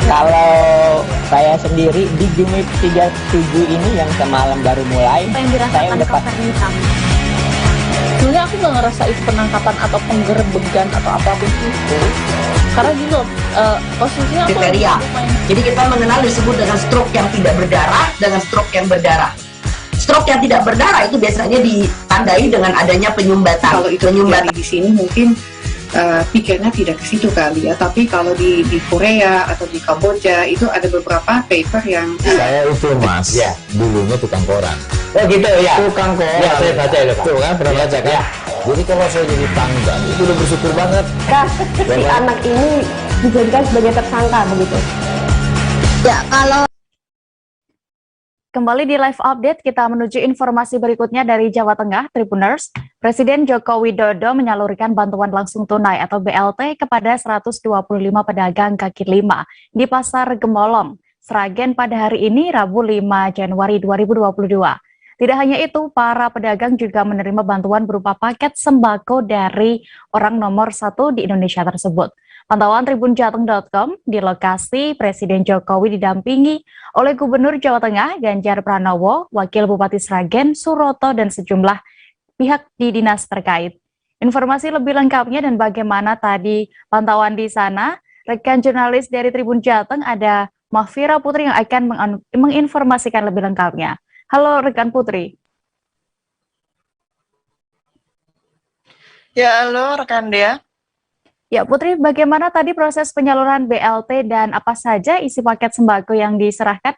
Kalau saya sendiri di Jumip 37 ini yang semalam baru mulai, saya udah sebenarnya aku nggak ngerasa itu penangkapan atau penggerbegan atau apapun itu. Karena gini loh, posisinya aku kriteria. Jadi kita mengenal disebut dengan stroke yang tidak berdarah dengan stroke yang berdarah. Stroke yang tidak berdarah itu biasanya ditandai dengan adanya penyumbatan. Kalau itu terjadi di sini mungkin pikirnya tidak ke situ kali ya, tapi kalau di Korea atau di Kamboja itu ada beberapa paper yang saya itu mas, ya dulunya tukang koran. Oh gitu ya. Tukang koran. Ya saya baca itu Pak. Tuh kan pernah baca kan? Ya. Jadi kalau saya jadi tanggal itu udah bersyukur banget. Si anak ini dijadikan sebagai tersangka begitu. Ya kalau Kembali di live update, kita menuju informasi berikutnya dari Jawa Tengah, Tribuners. Presiden Joko Widodo menyalurkan bantuan langsung tunai atau BLT kepada 125 pedagang kaki lima di Pasar Gemolong, Sragen pada hari ini, Rabu 5 Januari 2022. Tidak hanya itu, para pedagang juga menerima bantuan berupa paket sembako dari orang nomor 1 di Indonesia tersebut. Pantauan tribunjateng.com, di lokasi Presiden Jokowi didampingi oleh Gubernur Jawa Tengah Ganjar Pranowo, Wakil Bupati Sragen Suroto, dan sejumlah pihak di dinas terkait. Informasi lebih lengkapnya dan bagaimana tadi pantauan di sana, rekan jurnalis dari Tribun Jateng ada Mahfira Putri yang akan menginformasikan lebih lengkapnya. Halo rekan Putri. Ya, halo rekan Dea. Ya Putri, bagaimana tadi proses penyaluran BLT dan apa saja isi paket sembako yang diserahkan?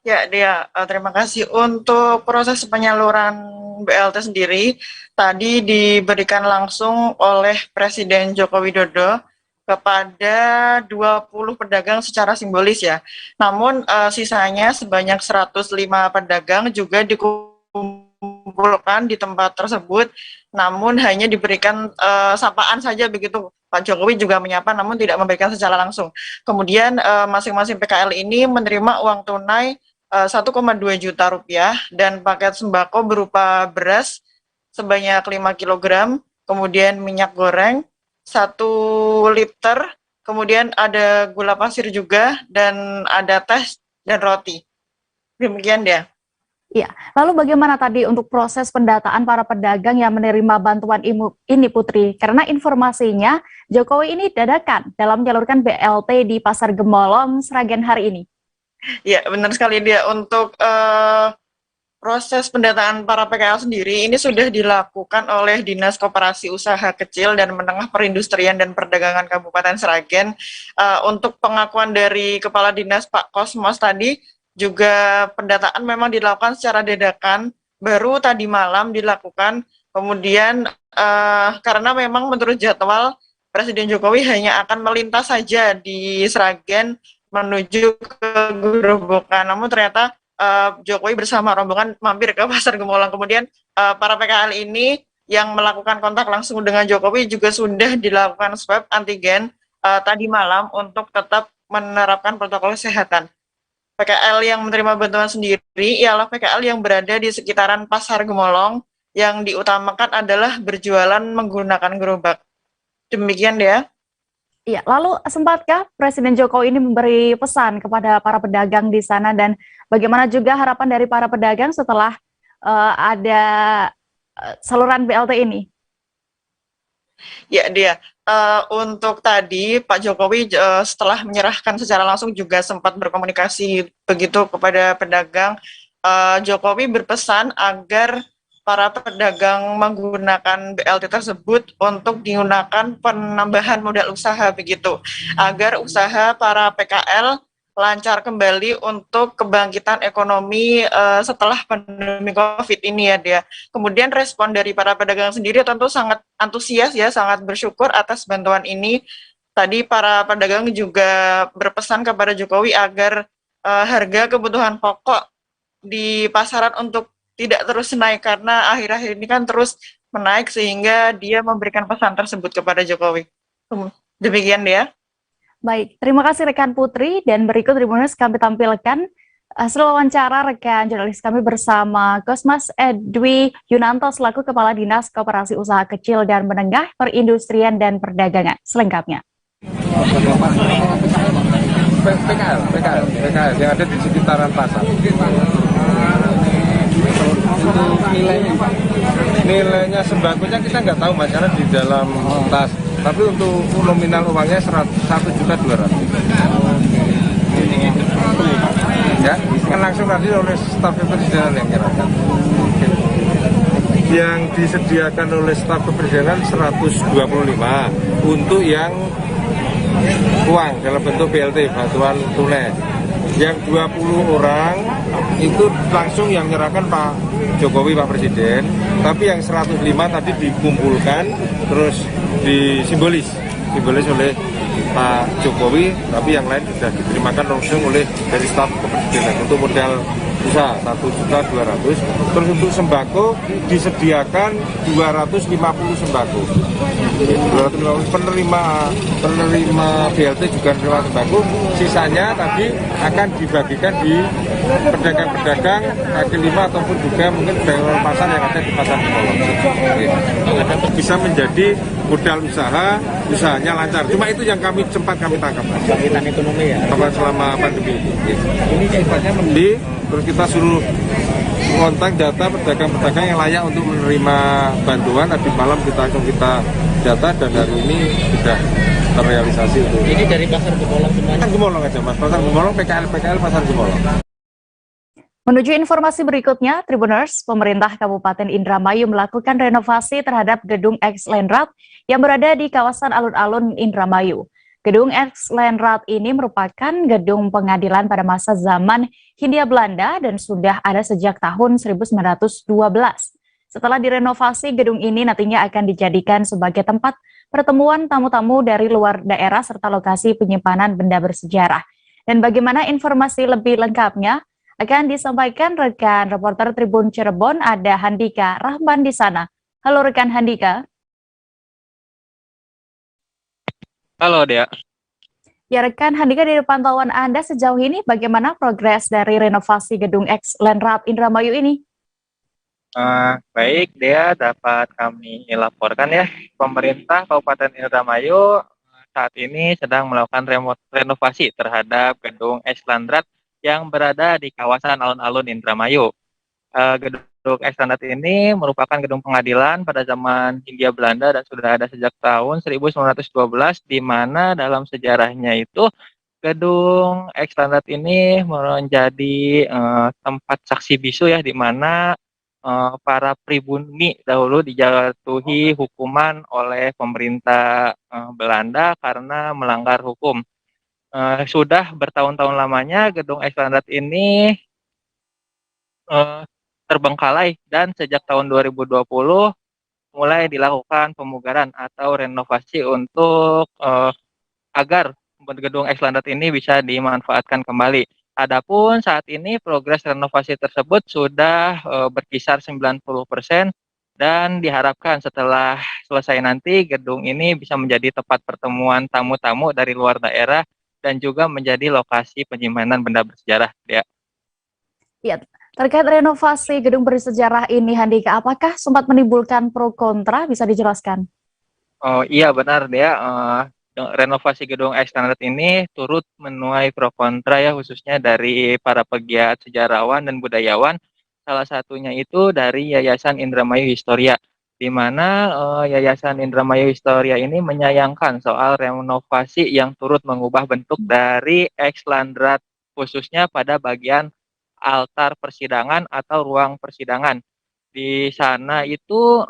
Ya Dea, terima kasih. Untuk proses penyaluran BLT sendiri, tadi diberikan langsung oleh Presiden Joko Widodo kepada 20 pedagang secara simbolis ya. Namun sisanya sebanyak 105 pedagang juga dikumpulkan di tempat tersebut, namun hanya diberikan sapaan saja begitu. Pak Jokowi juga menyapa namun tidak memberikan secara langsung. Kemudian masing-masing PKL ini menerima uang tunai 1,2 juta rupiah dan paket sembako berupa beras sebanyak 5 kg, kemudian minyak goreng 1 liter, kemudian ada gula pasir juga, dan ada teh dan roti. Demikian dia. Ya, lalu bagaimana tadi untuk proses pendataan para pedagang yang menerima bantuan ini Putri? Karena informasinya Jokowi ini dadakan dalam menyalurkan BLT di Pasar Gemolong, Sragen hari ini. Ya, benar sekali dia. Untuk proses pendataan para PKL sendiri ini sudah dilakukan oleh Dinas Koperasi Usaha Kecil dan Menengah Perindustrian dan Perdagangan Kabupaten Sragen. Untuk pengakuan dari Kepala Dinas Pak Kosmos tadi, juga pendataan memang dilakukan secara dadakan, baru tadi malam dilakukan. Kemudian karena memang menurut jadwal Presiden Jokowi hanya akan melintas saja di Sragen menuju ke Gerobokan. Namun ternyata Jokowi bersama rombongan mampir ke Pasar Gemolong. Kemudian para PKL ini yang melakukan kontak langsung dengan Jokowi juga sudah dilakukan swab antigen tadi malam untuk tetap menerapkan protokol kesehatan. PKL yang menerima bantuan sendiri ialah PKL yang berada di sekitaran Pasar Gemolong yang diutamakan adalah berjualan menggunakan gerobak. Demikian Dea. Iya, lalu sempatkah Presiden Jokowi ini memberi pesan kepada para pedagang di sana dan bagaimana juga harapan dari para pedagang setelah ada saluran BLT ini? Ya, Dea. Untuk tadi Pak Jokowi setelah menyerahkan secara langsung juga sempat berkomunikasi begitu kepada pedagang. Jokowi berpesan agar para pedagang menggunakan BLT tersebut untuk digunakan penambahan modal usaha begitu, agar usaha para PKL lancar kembali untuk kebangkitan ekonomi setelah pandemi COVID ini ya dia. Kemudian respon dari para pedagang sendiri tentu sangat antusias ya, sangat bersyukur atas bantuan ini. Tadi para pedagang juga berpesan kepada Jokowi agar harga kebutuhan pokok di pasaran untuk tidak terus naik karena akhir-akhir ini kan terus menaik sehingga dia memberikan pesan tersebut kepada Jokowi. Demikian dia. Baik, terima kasih rekan Putri dan berikut Tribuners kami tampilkan hasil wawancara rekan jurnalis kami bersama Kosmas Edwi Yunanto selaku Kepala Dinas Koperasi Usaha Kecil dan Menengah Perindustrian dan Perdagangan. Selengkapnya. PKL yang ada di sekitaran pasar. Untuk nilainya sembakonya kita nggak tahu mas, karena di dalam tas. Tapi untuk nominal uangnya 1.200.000. Ya, kan langsung tadi oleh staf kepresidenan yang nyerahkan. Yang disediakan oleh staf kepresidenan 125 untuk yang uang dalam bentuk BLT, bantuan tunai. Yang 20 orang itu langsung yang menyerahkan Pak Jokowi, Pak Presiden. Tapi yang 105 tadi dikumpulkan terus disimbolis oleh Pak Jokowi, tapi yang lain sudah diterimakan langsung oleh dari staf kepresidenan untuk modal usaha 1.200.000. Terus untuk sembako disediakan 250 sembako. 250 penerima BLT juga menerima sembako. Sisanya tadi akan dibagikan di pedagang-pedagang kaki lima ataupun juga mungkin pedagang pasar yang ada di pasar Gemolong. Bisa menjadi modal usaha, usahanya lancar. Cuma itu yang sempat kami tangkap. Bangkitan ekonomi ya. Selama pandemi ini sifatnya terus kita suruh kontak data pedagang-pedagang yang layak untuk menerima bantuan. Tadi malam kita data dan hari ini sudah terrealisasi itu. Ini dari pasar Gemolong semuanya? Pasar Gemolong aja mas, pasar Gemolong, PKL pasar Gemolong. Menuju informasi berikutnya, Tribuners, pemerintah Kabupaten Indramayu melakukan renovasi terhadap gedung ex-Lenrat yang berada di kawasan alun-alun Indramayu. Gedung ex-Lenrat ini merupakan gedung pengadilan pada masa zaman Hindia Belanda dan sudah ada sejak tahun 1912. Setelah direnovasi, gedung ini nantinya akan dijadikan sebagai tempat pertemuan tamu-tamu dari luar daerah serta lokasi penyimpanan benda bersejarah. Dan bagaimana informasi lebih lengkapnya akan disampaikan rekan reporter Tribun Cirebon, ada Handika Rahman di sana. Halo rekan Handika. Halo Dea. Ya rekan Handika, dari pantauan Anda sejauh ini bagaimana progres dari renovasi gedung ex-Lenrat Indramayu ini? Baik Dea, dapat kami laporkan ya, pemerintah Kabupaten Indramayu saat ini sedang melakukan renovasi terhadap gedung ex-Lenrat yang berada di kawasan alun-alun Indramayu. Gedung ex-Lenrat ini merupakan gedung pengadilan pada zaman Hindia Belanda dan sudah ada sejak tahun 1912, di mana dalam sejarahnya itu gedung ex-Lenrat ini menjadi tempat saksi bisu ya, di mana para pribumi dahulu dijatuhi hukuman oleh pemerintah Belanda karena melanggar hukum. Sudah bertahun-tahun lamanya gedung ex-Lenrat ini terbengkalai dan sejak tahun 2020 mulai dilakukan pemugaran atau renovasi untuk agar gedung ex-Lenrat ini bisa dimanfaatkan kembali. Adapun saat ini progres renovasi tersebut sudah berkisar 90% dan diharapkan setelah selesai nanti gedung ini bisa menjadi tempat pertemuan tamu-tamu dari luar daerah dan juga menjadi lokasi penyimpanan benda bersejarah. Ya. Ya, Terkait renovasi gedung bersejarah ini, Handika, apakah sempat menimbulkan pro kontra? Bisa dijelaskan? Oh iya benar dia, renovasi gedung X-Standard ini turut menuai pro kontra ya, khususnya dari para pegiat sejarawan dan budayawan. Salah satunya itu dari Yayasan Indramayu Historia, di mana Yayasan Indramayu Historia ini menyayangkan soal renovasi yang turut mengubah bentuk dari X-Landrat, khususnya pada bagian altar persidangan atau ruang persidangan. Di sana itu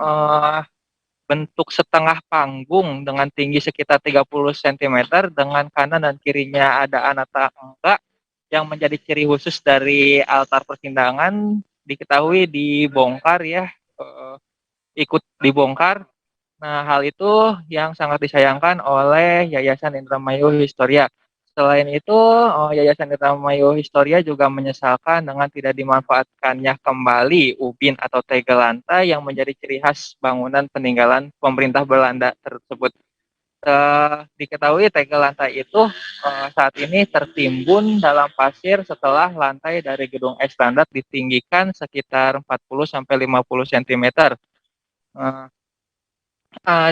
bentuk setengah panggung dengan tinggi sekitar 30 cm dengan kanan dan kirinya ada anata angka yang menjadi ciri khusus dari altar persidangan diketahui dibongkar ya, ikut dibongkar. Nah, hal itu yang sangat disayangkan oleh Yayasan Indramayu Historia. Selain itu, Yayasan Indramayu Historia juga menyesalkan dengan tidak dimanfaatkannya kembali ubin atau tegel lantai yang menjadi ciri khas bangunan peninggalan pemerintah Belanda tersebut. Diketahui tegel lantai itu saat ini tertimbun dalam pasir setelah lantai dari gedung X-Standard ditinggikan sekitar 40-50 cm.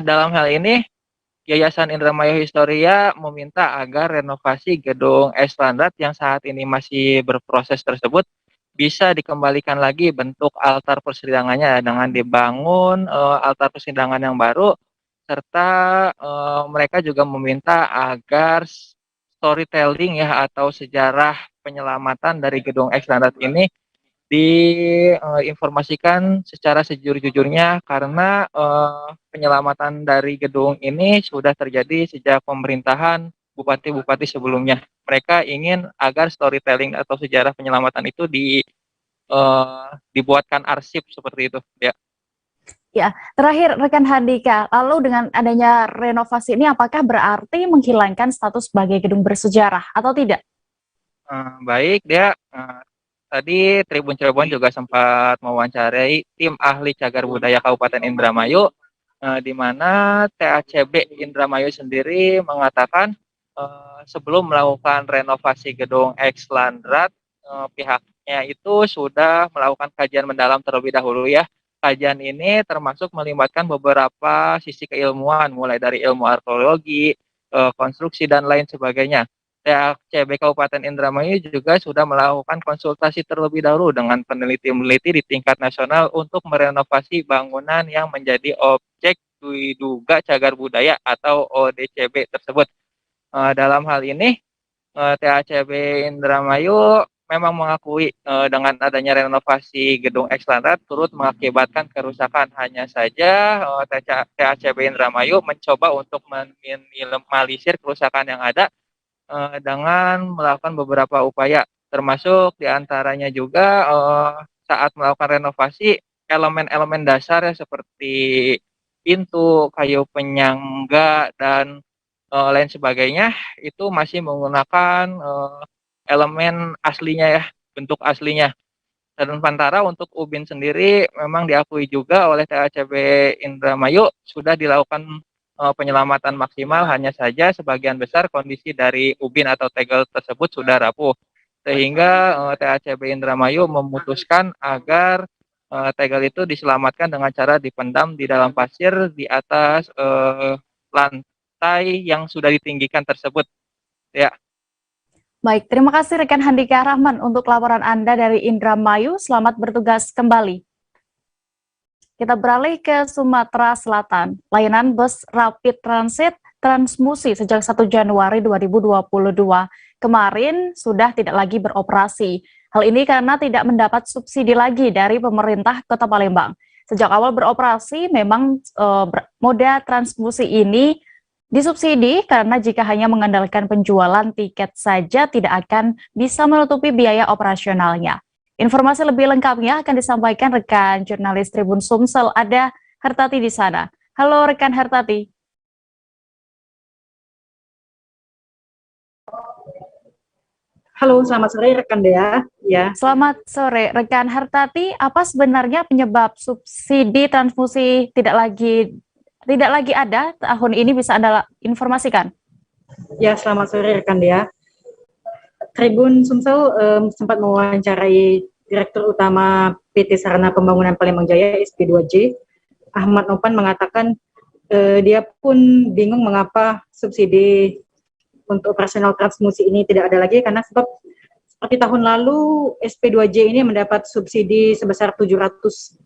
Dalam hal ini, Yayasan Indramayu Historia meminta agar renovasi gedung X-Standard yang saat ini masih berproses tersebut bisa dikembalikan lagi bentuk altar persidangannya dengan dibangun altar persidangan yang baru, serta mereka juga meminta agar storytelling ya atau sejarah penyelamatan dari gedung X-Standard ini diinformasikan secara sejujur-jujurnya, karena penyelamatan dari gedung ini sudah terjadi sejak pemerintahan bupati-bupati sebelumnya. Mereka ingin agar storytelling atau sejarah penyelamatan itu dibuatkan arsip seperti itu ya. Ya, terakhir rekan Handika, lalu dengan adanya renovasi ini apakah berarti menghilangkan status sebagai gedung bersejarah atau tidak? Baik, dia tadi Tribun Cirebon juga sempat mewawancarai tim ahli cagar budaya Kabupaten Indramayu, di mana TACB Indramayu sendiri mengatakan sebelum melakukan renovasi gedung X-Landrat, pihaknya itu sudah melakukan kajian mendalam terlebih dahulu ya. Kajian ini termasuk melibatkan beberapa sisi keilmuan, mulai dari ilmu arkeologi, konstruksi, dan lain sebagainya. TACB Kabupaten Indramayu juga sudah melakukan konsultasi terlebih dahulu dengan peneliti-peneliti di tingkat nasional untuk merenovasi bangunan yang menjadi objek diduga cagar budaya atau ODCB tersebut. Dalam hal ini, TACB Indramayu memang mengakui dengan adanya renovasi gedung X-Landrat turut mengakibatkan kerusakan. Hanya saja TACB Indramayu mencoba untuk meminimalisir kerusakan yang ada dengan melakukan beberapa upaya, termasuk diantaranya juga saat melakukan renovasi elemen-elemen dasar ya, seperti pintu, kayu penyangga, dan lain sebagainya itu masih menggunakan elemen aslinya ya, bentuk aslinya. Dan sementara untuk ubin sendiri memang diakui juga oleh TACB Indramayu sudah dilakukan penyelamatan maksimal, hanya saja sebagian besar kondisi dari ubin atau tegel tersebut sudah rapuh, sehingga TACB Indramayu memutuskan agar tegel itu diselamatkan dengan cara dipendam di dalam pasir di atas lantai yang sudah ditinggikan tersebut ya. Baik, terima kasih rekan Handika Rahman untuk laporan Anda dari Indramayu. Selamat bertugas kembali. Kita beralih ke Sumatera Selatan. Layanan bus Rapid Transit Transmusi sejak 1 Januari 2022 kemarin sudah tidak lagi beroperasi. Hal ini karena tidak mendapat subsidi lagi dari pemerintah Kota Palembang. Sejak awal beroperasi, memang moda Transmusi ini disubsidi karena jika hanya mengandalkan penjualan tiket saja tidak akan bisa menutupi biaya operasionalnya. Informasi lebih lengkapnya akan disampaikan rekan jurnalis Tribun Sumsel, ada Hartati di sana. Halo rekan Hartati. Halo, selamat sore rekan Dea. Ya. Selamat sore rekan Hartati. Apa sebenarnya penyebab subsidi transmusi tidak lagi ada tahun ini, bisa Anda informasikan? Ya, selamat sore rekan Dea. Tribun Sumsel sempat mewawancarai Direktur Utama PT Sarana Pembangunan Palembang Jaya SP2J, Ahmad Nopan mengatakan dia pun bingung mengapa subsidi untuk operasional transmusi ini tidak ada lagi, karena sebab seperti tahun lalu SP2J ini mendapat subsidi sebesar 717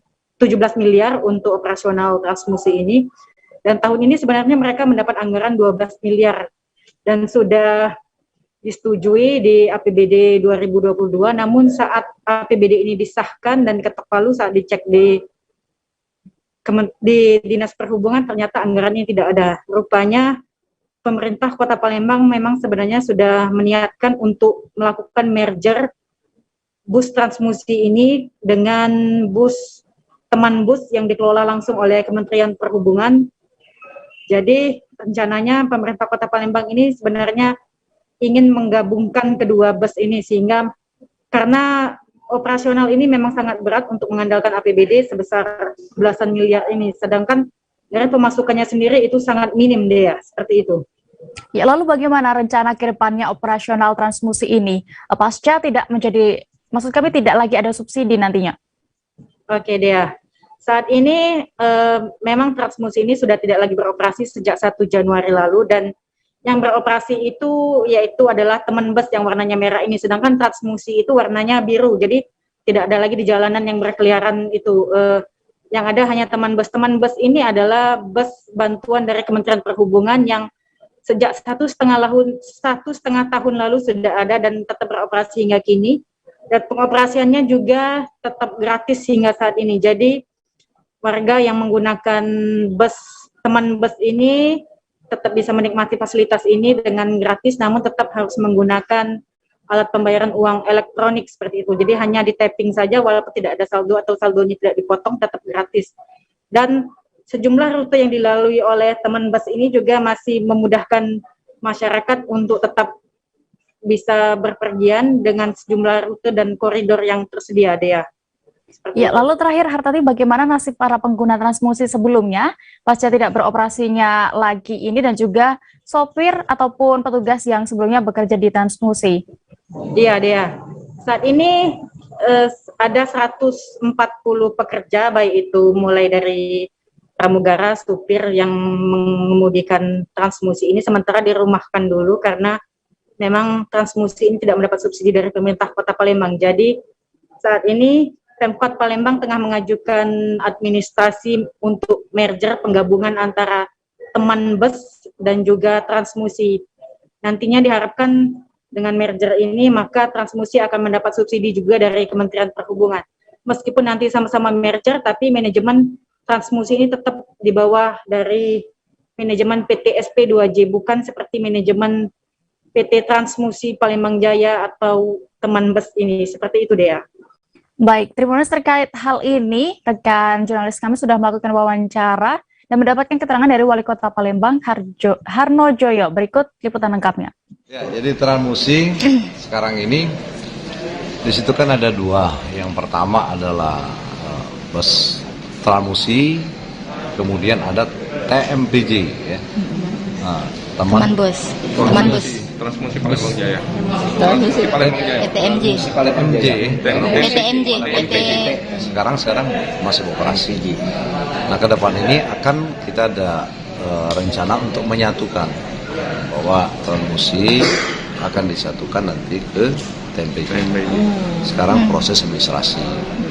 miliar untuk operasional transmusi ini, dan tahun ini sebenarnya mereka mendapat anggaran 12 miliar dan sudah disetujui di APBD 2022, namun saat APBD ini disahkan dan ketok palu saat dicek di Dinas Perhubungan ternyata anggarannya tidak ada. Rupanya pemerintah Kota Palembang memang sebenarnya sudah meniatkan untuk melakukan merger bus transmusi ini dengan teman bus yang dikelola langsung oleh Kementerian Perhubungan. Jadi rencananya pemerintah Kota Palembang ini sebenarnya ingin menggabungkan kedua bus ini, sehingga karena operasional ini memang sangat berat untuk mengandalkan APBD sebesar belasan miliar ini, sedangkan dari pemasukannya sendiri itu sangat minim deh ya, seperti itu. Ya, lalu bagaimana rencana ke depannya operasional transmusi ini pasca tidak menjadi, maksud kami tidak lagi ada subsidi nantinya? Oke Dea, saat ini memang transmusi ini sudah tidak lagi beroperasi sejak 1 Januari lalu, dan yang beroperasi itu yaitu adalah teman bus yang warnanya merah ini, sedangkan transmusi itu warnanya biru, jadi tidak ada lagi di jalanan yang berkeliaran itu. Yang ada hanya teman bus. Teman bus ini adalah bus bantuan dari Kementerian Perhubungan yang sejak 1,5 tahun lalu sudah ada dan tetap beroperasi hingga kini, dan pengoperasiannya juga tetap gratis hingga saat ini. Jadi warga yang menggunakan bus teman bus ini tetap bisa menikmati fasilitas ini dengan gratis, namun tetap harus menggunakan alat pembayaran uang elektronik seperti itu. Jadi hanya di tapping saja, walaupun tidak ada saldo atau saldonya tidak dipotong, tetap gratis. Dan sejumlah rute yang dilalui oleh teman bus ini juga masih memudahkan masyarakat untuk tetap bisa berpergian dengan sejumlah rute dan koridor yang tersedia, Dea. Ya, lalu terakhir Hartati, bagaimana nasib para pengguna transmusi sebelumnya pasca tidak beroperasinya lagi ini, dan juga sopir ataupun petugas yang sebelumnya bekerja di transmusi? Iya, Dea. Saat ini ada 140 pekerja, baik itu mulai dari pramugara, supir yang mengemudikan transmusi ini sementara dirumahkan dulu karena memang transmusi ini tidak mendapat subsidi dari pemerintah Kota Palembang. Jadi saat ini Pemkot Palembang tengah mengajukan administrasi untuk merger penggabungan antara teman bus dan juga transmusi. Nantinya diharapkan dengan merger ini maka transmusi akan mendapat subsidi juga dari Kementerian Perhubungan. Meskipun nanti sama-sama merger, tapi manajemen transmusi ini tetap di bawah dari manajemen PT SP2J, bukan seperti manajemen PT Transmusi Palembang Jaya atau teman bus ini. Seperti itu, Dea. Baik, Tribuners, terkait hal ini, rekan jurnalis kami sudah melakukan wawancara dan mendapatkan keterangan dari Wali Kota Palembang, Harno Joyo. Berikut liputan lengkapnya. Ya, jadi transmusi sekarang ini di situ kan ada dua. Yang pertama adalah bus transmusi, kemudian ada TMPJ, ya. Nah, teman bus. Transmusi Palembang Jaya. Transmusi Palembang Jaya. PTMJ. Sekarang masih beroperasi. Nah, ke depan ini akan kita ada rencana untuk menyatukan, bahwa transmusi akan disatukan nanti ke TMPJ. Sekarang proses administrasi.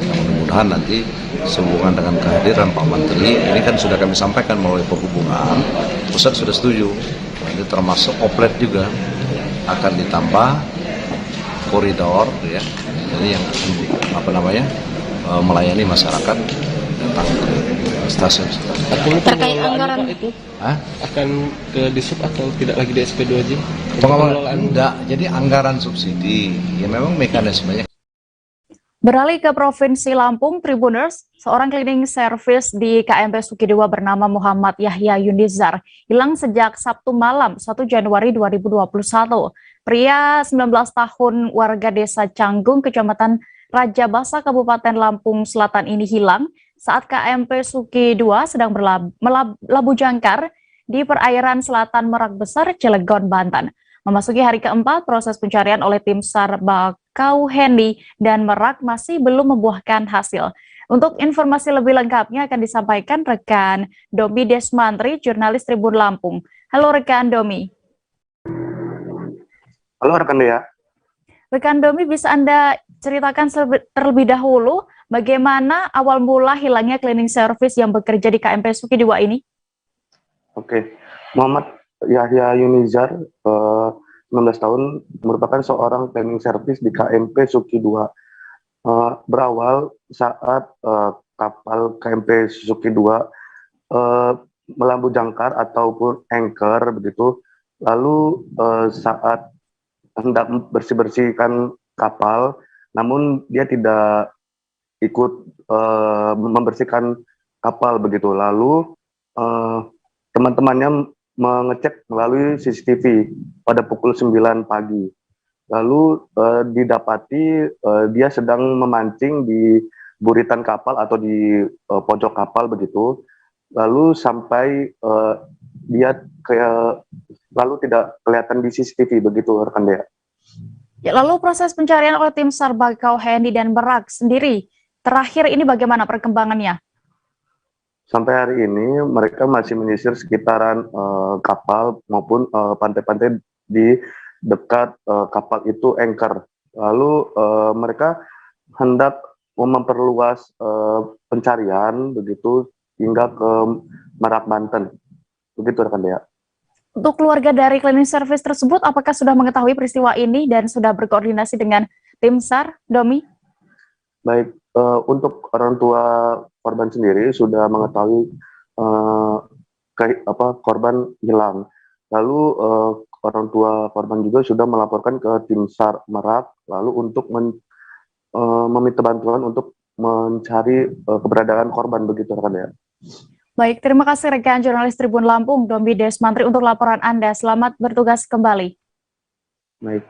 Mudah-mudahan nanti sehubungan dengan kehadiran Pak Menteri, ini kan sudah kami sampaikan melalui Perhubungan, pusat sudah setuju. Nanti termasuk oplet juga akan ditambah koridor, ya. Jadi yang melayani masyarakat datang ke stasiun. Terkait anggaran itu akan ke disub atau tidak lagi di SP2J? Pengelolaan enggak. Jadi anggaran subsidi ya memang mekanismenya. Beralih ke Provinsi Lampung, Tribuners, seorang cleaning service di KMP Sukidewa bernama Muhammad Yahya Yunizar hilang sejak Sabtu malam 1 Januari 2021. Pria 19 tahun warga desa Canggung, Kecamatan Raja Basa, Kabupaten Lampung Selatan ini hilang saat KMP Sukidewa sedang berlabuh jangkar di perairan selatan Merak Besar, Cilegon, Banten. Memasuki hari keempat proses pencarian oleh tim SAR Bakauheni dan Merak masih belum membuahkan hasil. Untuk informasi lebih lengkapnya akan disampaikan rekan Domi Desmantri, jurnalis Tribun Lampung. Halo rekan Domi. Halo rekan Dea. Rekan Domi, bisa Anda ceritakan terlebih dahulu bagaimana awal mula hilangnya cleaning service yang bekerja di KMP Suki 2 ini? Oke, Muhammad Yahya Yunizar, 19 tahun, merupakan seorang cleaning service di KMP Suki 2. Berawal saat kapal KMP Suzuki 2 melambung jangkar ataupun anchor begitu, lalu saat hendak bersih-bersihkan kapal, namun dia tidak ikut membersihkan kapal begitu, lalu teman-temannya mengecek melalui CCTV pada pukul 9 pagi. Lalu didapati dia sedang memancing di buritan kapal atau di pojok kapal begitu. Lalu sampai dia lalu tidak kelihatan di CCTV begitu rekan Dea. Ya, lalu proses pencarian oleh tim SAR Bakauheni dan Merak sendiri terakhir ini bagaimana perkembangannya? Sampai hari ini mereka masih menyisir sekitaran kapal maupun pantai-pantai di dekat kapal itu anchor. Lalu mereka hendak memperluas pencarian begitu hingga ke Merak, Banten. Begitu rekan Dea. Untuk keluarga dari cleaning service tersebut, apakah sudah mengetahui peristiwa ini dan sudah berkoordinasi dengan tim SAR, Domi? Baik, untuk orang tua korban sendiri sudah mengetahui korban hilang. Lalu orang tua korban juga sudah melaporkan ke tim SAR Merak, lalu untuk meminta bantuan untuk mencari keberadaan korban begitu rekan ya. Baik, terima kasih rekan jurnalis Tribun Lampung, Domi Desmantri untuk laporan Anda. Selamat bertugas kembali. Baik.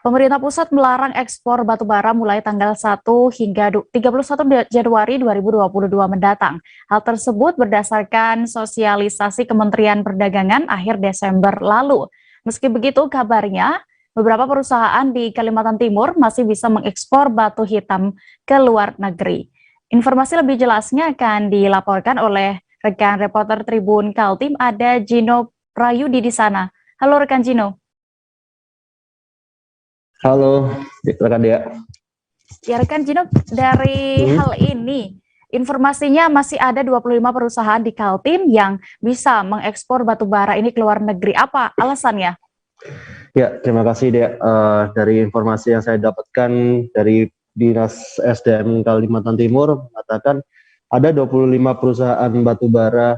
Pemerintah pusat melarang ekspor batubara mulai tanggal 1 hingga 31 Januari 2022 mendatang. Hal tersebut berdasarkan sosialisasi Kementerian Perdagangan akhir Desember lalu. Meski begitu, kabarnya beberapa perusahaan di Kalimantan Timur masih bisa mengekspor batu hitam ke luar negeri. Informasi lebih jelasnya akan dilaporkan oleh rekan reporter Tribun Kaltim, ada Gino Prayudi di sana. Halo rekan Gino. Halo, rekan Dea. Ya rekan Gino, dari hal ini, informasinya masih ada 25 perusahaan di Kaltim yang bisa mengekspor batu bara ini ke luar negeri. Apa alasannya? Ya, terima kasih Dea. Dari informasi yang saya dapatkan dari Dinas SDM Kalimantan Timur mengatakan ada 25 perusahaan batu bara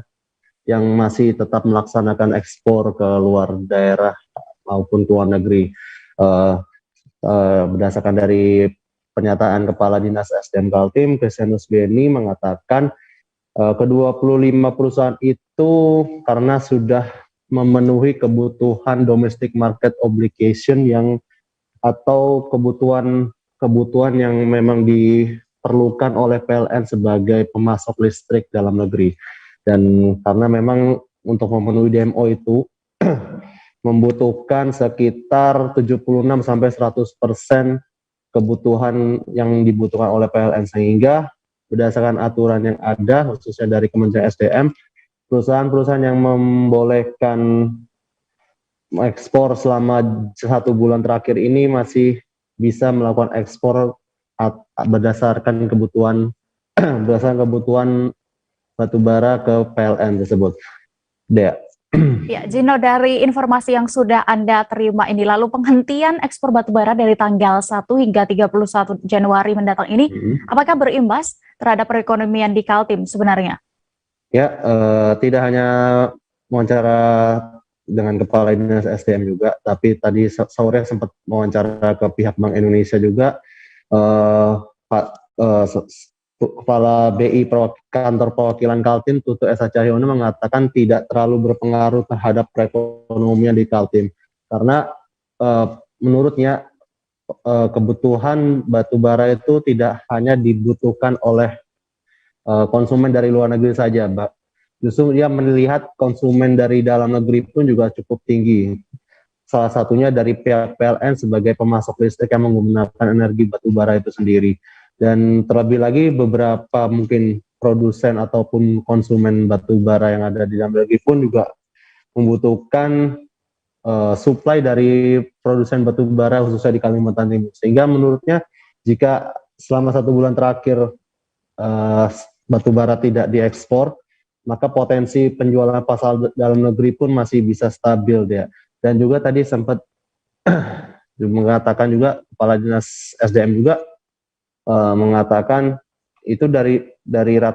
yang masih tetap melaksanakan ekspor ke luar daerah maupun ke luar negeri. Berdasarkan dari pernyataan Kepala Dinas SDM Kaltim, Kristianus Beni mengatakan ke-25 perusahaan itu karena sudah memenuhi kebutuhan domestic market obligation yang atau kebutuhan yang memang diperlukan oleh PLN sebagai pemasok listrik dalam negeri. Dan karena memang untuk memenuhi DMO itu membutuhkan sekitar 76-100% kebutuhan yang dibutuhkan oleh PLN, sehingga berdasarkan aturan yang ada khususnya dari Kementerian SDM, perusahaan-perusahaan yang membolehkan ekspor selama 1 bulan terakhir ini masih bisa melakukan ekspor berdasarkan kebutuhan batu bara ke PLN tersebut. Dea. Ya, Gino, dari informasi yang sudah Anda terima ini, lalu penghentian ekspor batubara dari tanggal 1 hingga 31 Januari mendatang ini, apakah berimbas terhadap perekonomian di Kaltim sebenarnya? Ya, tidak hanya wawancara dengan Kepala Dinas SDM juga, tapi tadi sore sempat wawancara ke pihak Bank Indonesia juga. Kepala BI Kantor Perwakilan Kaltim, Tutu Esa Cahyono, mengatakan tidak terlalu berpengaruh terhadap perekonomian di Kaltim. Karena menurutnya kebutuhan batu bara itu tidak hanya dibutuhkan oleh konsumen dari luar negeri saja, Mbak. Justru dia melihat konsumen dari dalam negeri pun juga cukup tinggi. salah satunya dari pihak PLN sebagai pemasok listrik yang menggunakan energi batu bara itu sendiri. Dan terlebih lagi beberapa mungkin produsen ataupun konsumen batu bara yang ada di dalam negeri pun juga membutuhkan supply dari produsen batu bara khususnya di Kalimantan Timur. Sehingga menurutnya jika selama 1 bulan terakhir batu bara tidak diekspor, maka potensi penjualan pasar dalam negeri pun masih bisa stabil dia. Dan juga tadi sempat mengatakan juga Kepala Dinas SDM juga mengatakan itu dari 25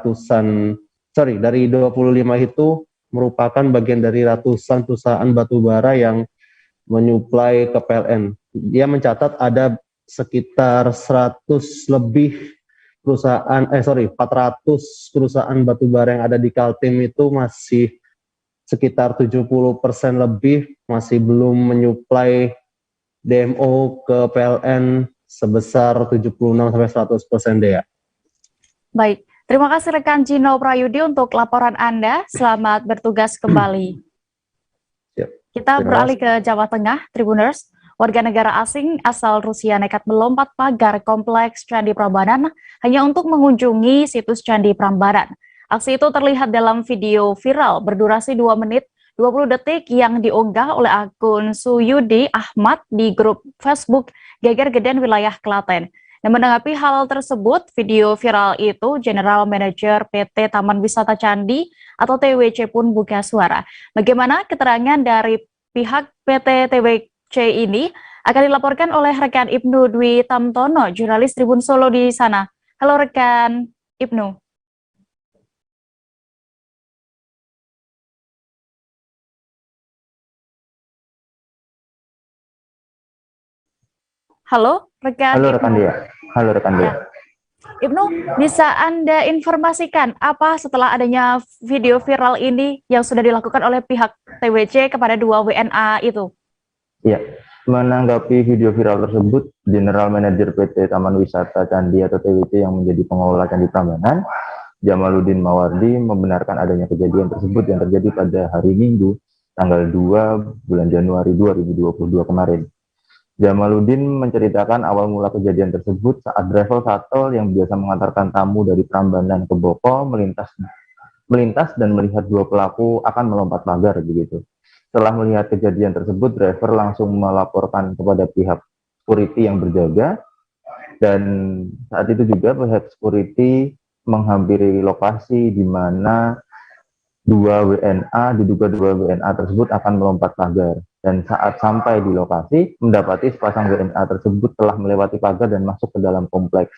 itu merupakan bagian dari ratusan perusahaan batu bara yang menyuplai ke PLN. Dia mencatat ada sekitar 400 perusahaan batu bara yang ada di Kaltim itu masih sekitar 70% lebih masih belum menyuplai DMO ke PLN sebesar 76-100% dea. Baik, terima kasih rekan Gino Prayudi untuk laporan Anda. Selamat bertugas kembali. Kita beralih ke Jawa Tengah, Tribuners. Warga negara asing asal Rusia nekat melompat pagar kompleks Candi Prambanan hanya untuk mengunjungi situs Candi Prambanan. Aksi itu terlihat dalam video viral berdurasi 2 menit 20 detik yang diunggah oleh akun Suyudi Ahmad di grup Facebook Geger Geden Wilayah Klaten. Dan menanggapi hal tersebut, video viral itu General Manager PT Taman Wisata Candi atau TWC pun buka suara. Bagaimana keterangan dari pihak PT TWC ini akan dilaporkan oleh rekan Ibnu Dwi Tamtono, jurnalis Tribun Solo di sana. Halo rekan Ibnu. Halo rekan. Halo rekan dia. Halo rekan dia. Ibnu, bisa Anda informasikan apa setelah adanya video viral ini yang sudah dilakukan oleh pihak TWC kepada 2 WNA itu? Iya, menanggapi video viral tersebut, General Manager PT Taman Wisata Candi atau TWC yang menjadi pengelola Candi Prambanan, Jamaluddin Mawardi, membenarkan adanya kejadian tersebut yang terjadi pada hari Minggu, tanggal 2 bulan Januari 2022 kemarin. Jamaluddin menceritakan awal mula kejadian tersebut saat travel shuttle yang biasa mengantarkan tamu dari Prambanan ke Boko melintas dan melihat 2 pelaku akan melompat pagar begitu. Setelah melihat kejadian tersebut, driver langsung melaporkan kepada pihak security yang berjaga, dan saat itu juga pihak security menghampiri lokasi di mana diduga 2 WNA tersebut akan melompat pagar. Dan saat sampai di lokasi, mendapati sepasang WNA tersebut telah melewati pagar dan masuk ke dalam kompleks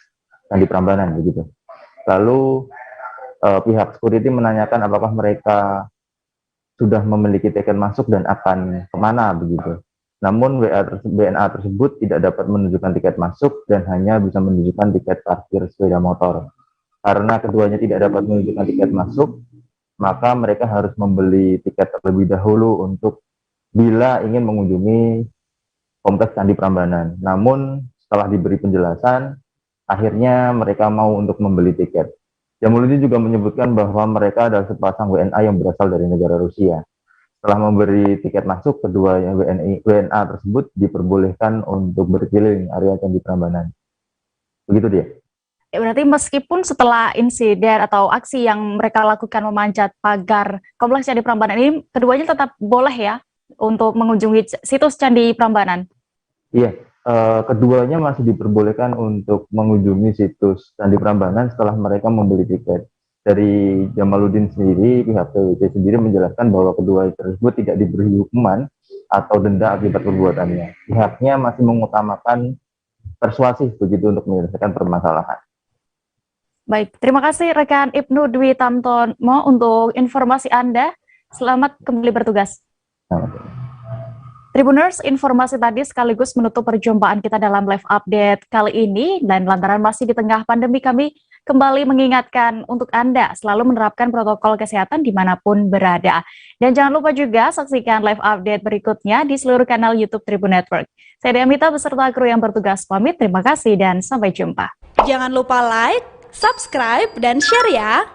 Candi Prambanan begitu. Lalu pihak security menanyakan apakah mereka sudah memiliki tiket masuk dan akan kemana begitu. Namun WNA tersebut tidak dapat menunjukkan tiket masuk dan hanya bisa menunjukkan tiket parkir sepeda motor. Karena keduanya tidak dapat menunjukkan tiket masuk, maka mereka harus membeli tiket terlebih dahulu untuk bila ingin mengunjungi kompleks Candi Prambanan. Namun setelah diberi penjelasan, akhirnya mereka mau untuk membeli tiket. Jamaluddin juga menyebutkan bahwa mereka adalah sepasang WNA yang berasal dari negara Rusia. Setelah memberi tiket masuk, kedua WNA tersebut diperbolehkan untuk berkeliling area Candi Prambanan. Begitu dia. Berarti meskipun setelah insiden atau aksi yang mereka lakukan memanjat pagar kompleks Candi Prambanan ini, keduanya tetap boleh ya untuk mengunjungi situs Candi Prambanan? Iya, keduanya masih diperbolehkan untuk mengunjungi situs Candi Prambanan setelah mereka membeli tiket. Dari Jamaluddin sendiri, pihak TWC sendiri menjelaskan bahwa kedua tersebut tidak diberi hukuman atau denda akibat perbuatannya. Pihaknya masih mengutamakan persuasif begitu untuk menyelesaikan permasalahan. Baik, terima kasih rekan Ibnu Dwi Tamtono untuk informasi Anda. Selamat kembali bertugas. Tribuners, informasi tadi sekaligus menutup perjumpaan kita dalam live update kali ini, dan lantaran masih di tengah pandemi, kami kembali mengingatkan untuk Anda selalu menerapkan protokol kesehatan dimanapun berada. Dan jangan lupa juga saksikan live update berikutnya di seluruh kanal YouTube Tribun Network. Saya Dea Mita beserta kru yang bertugas pamit, terima kasih dan sampai jumpa. Jangan lupa like, subscribe, dan share ya!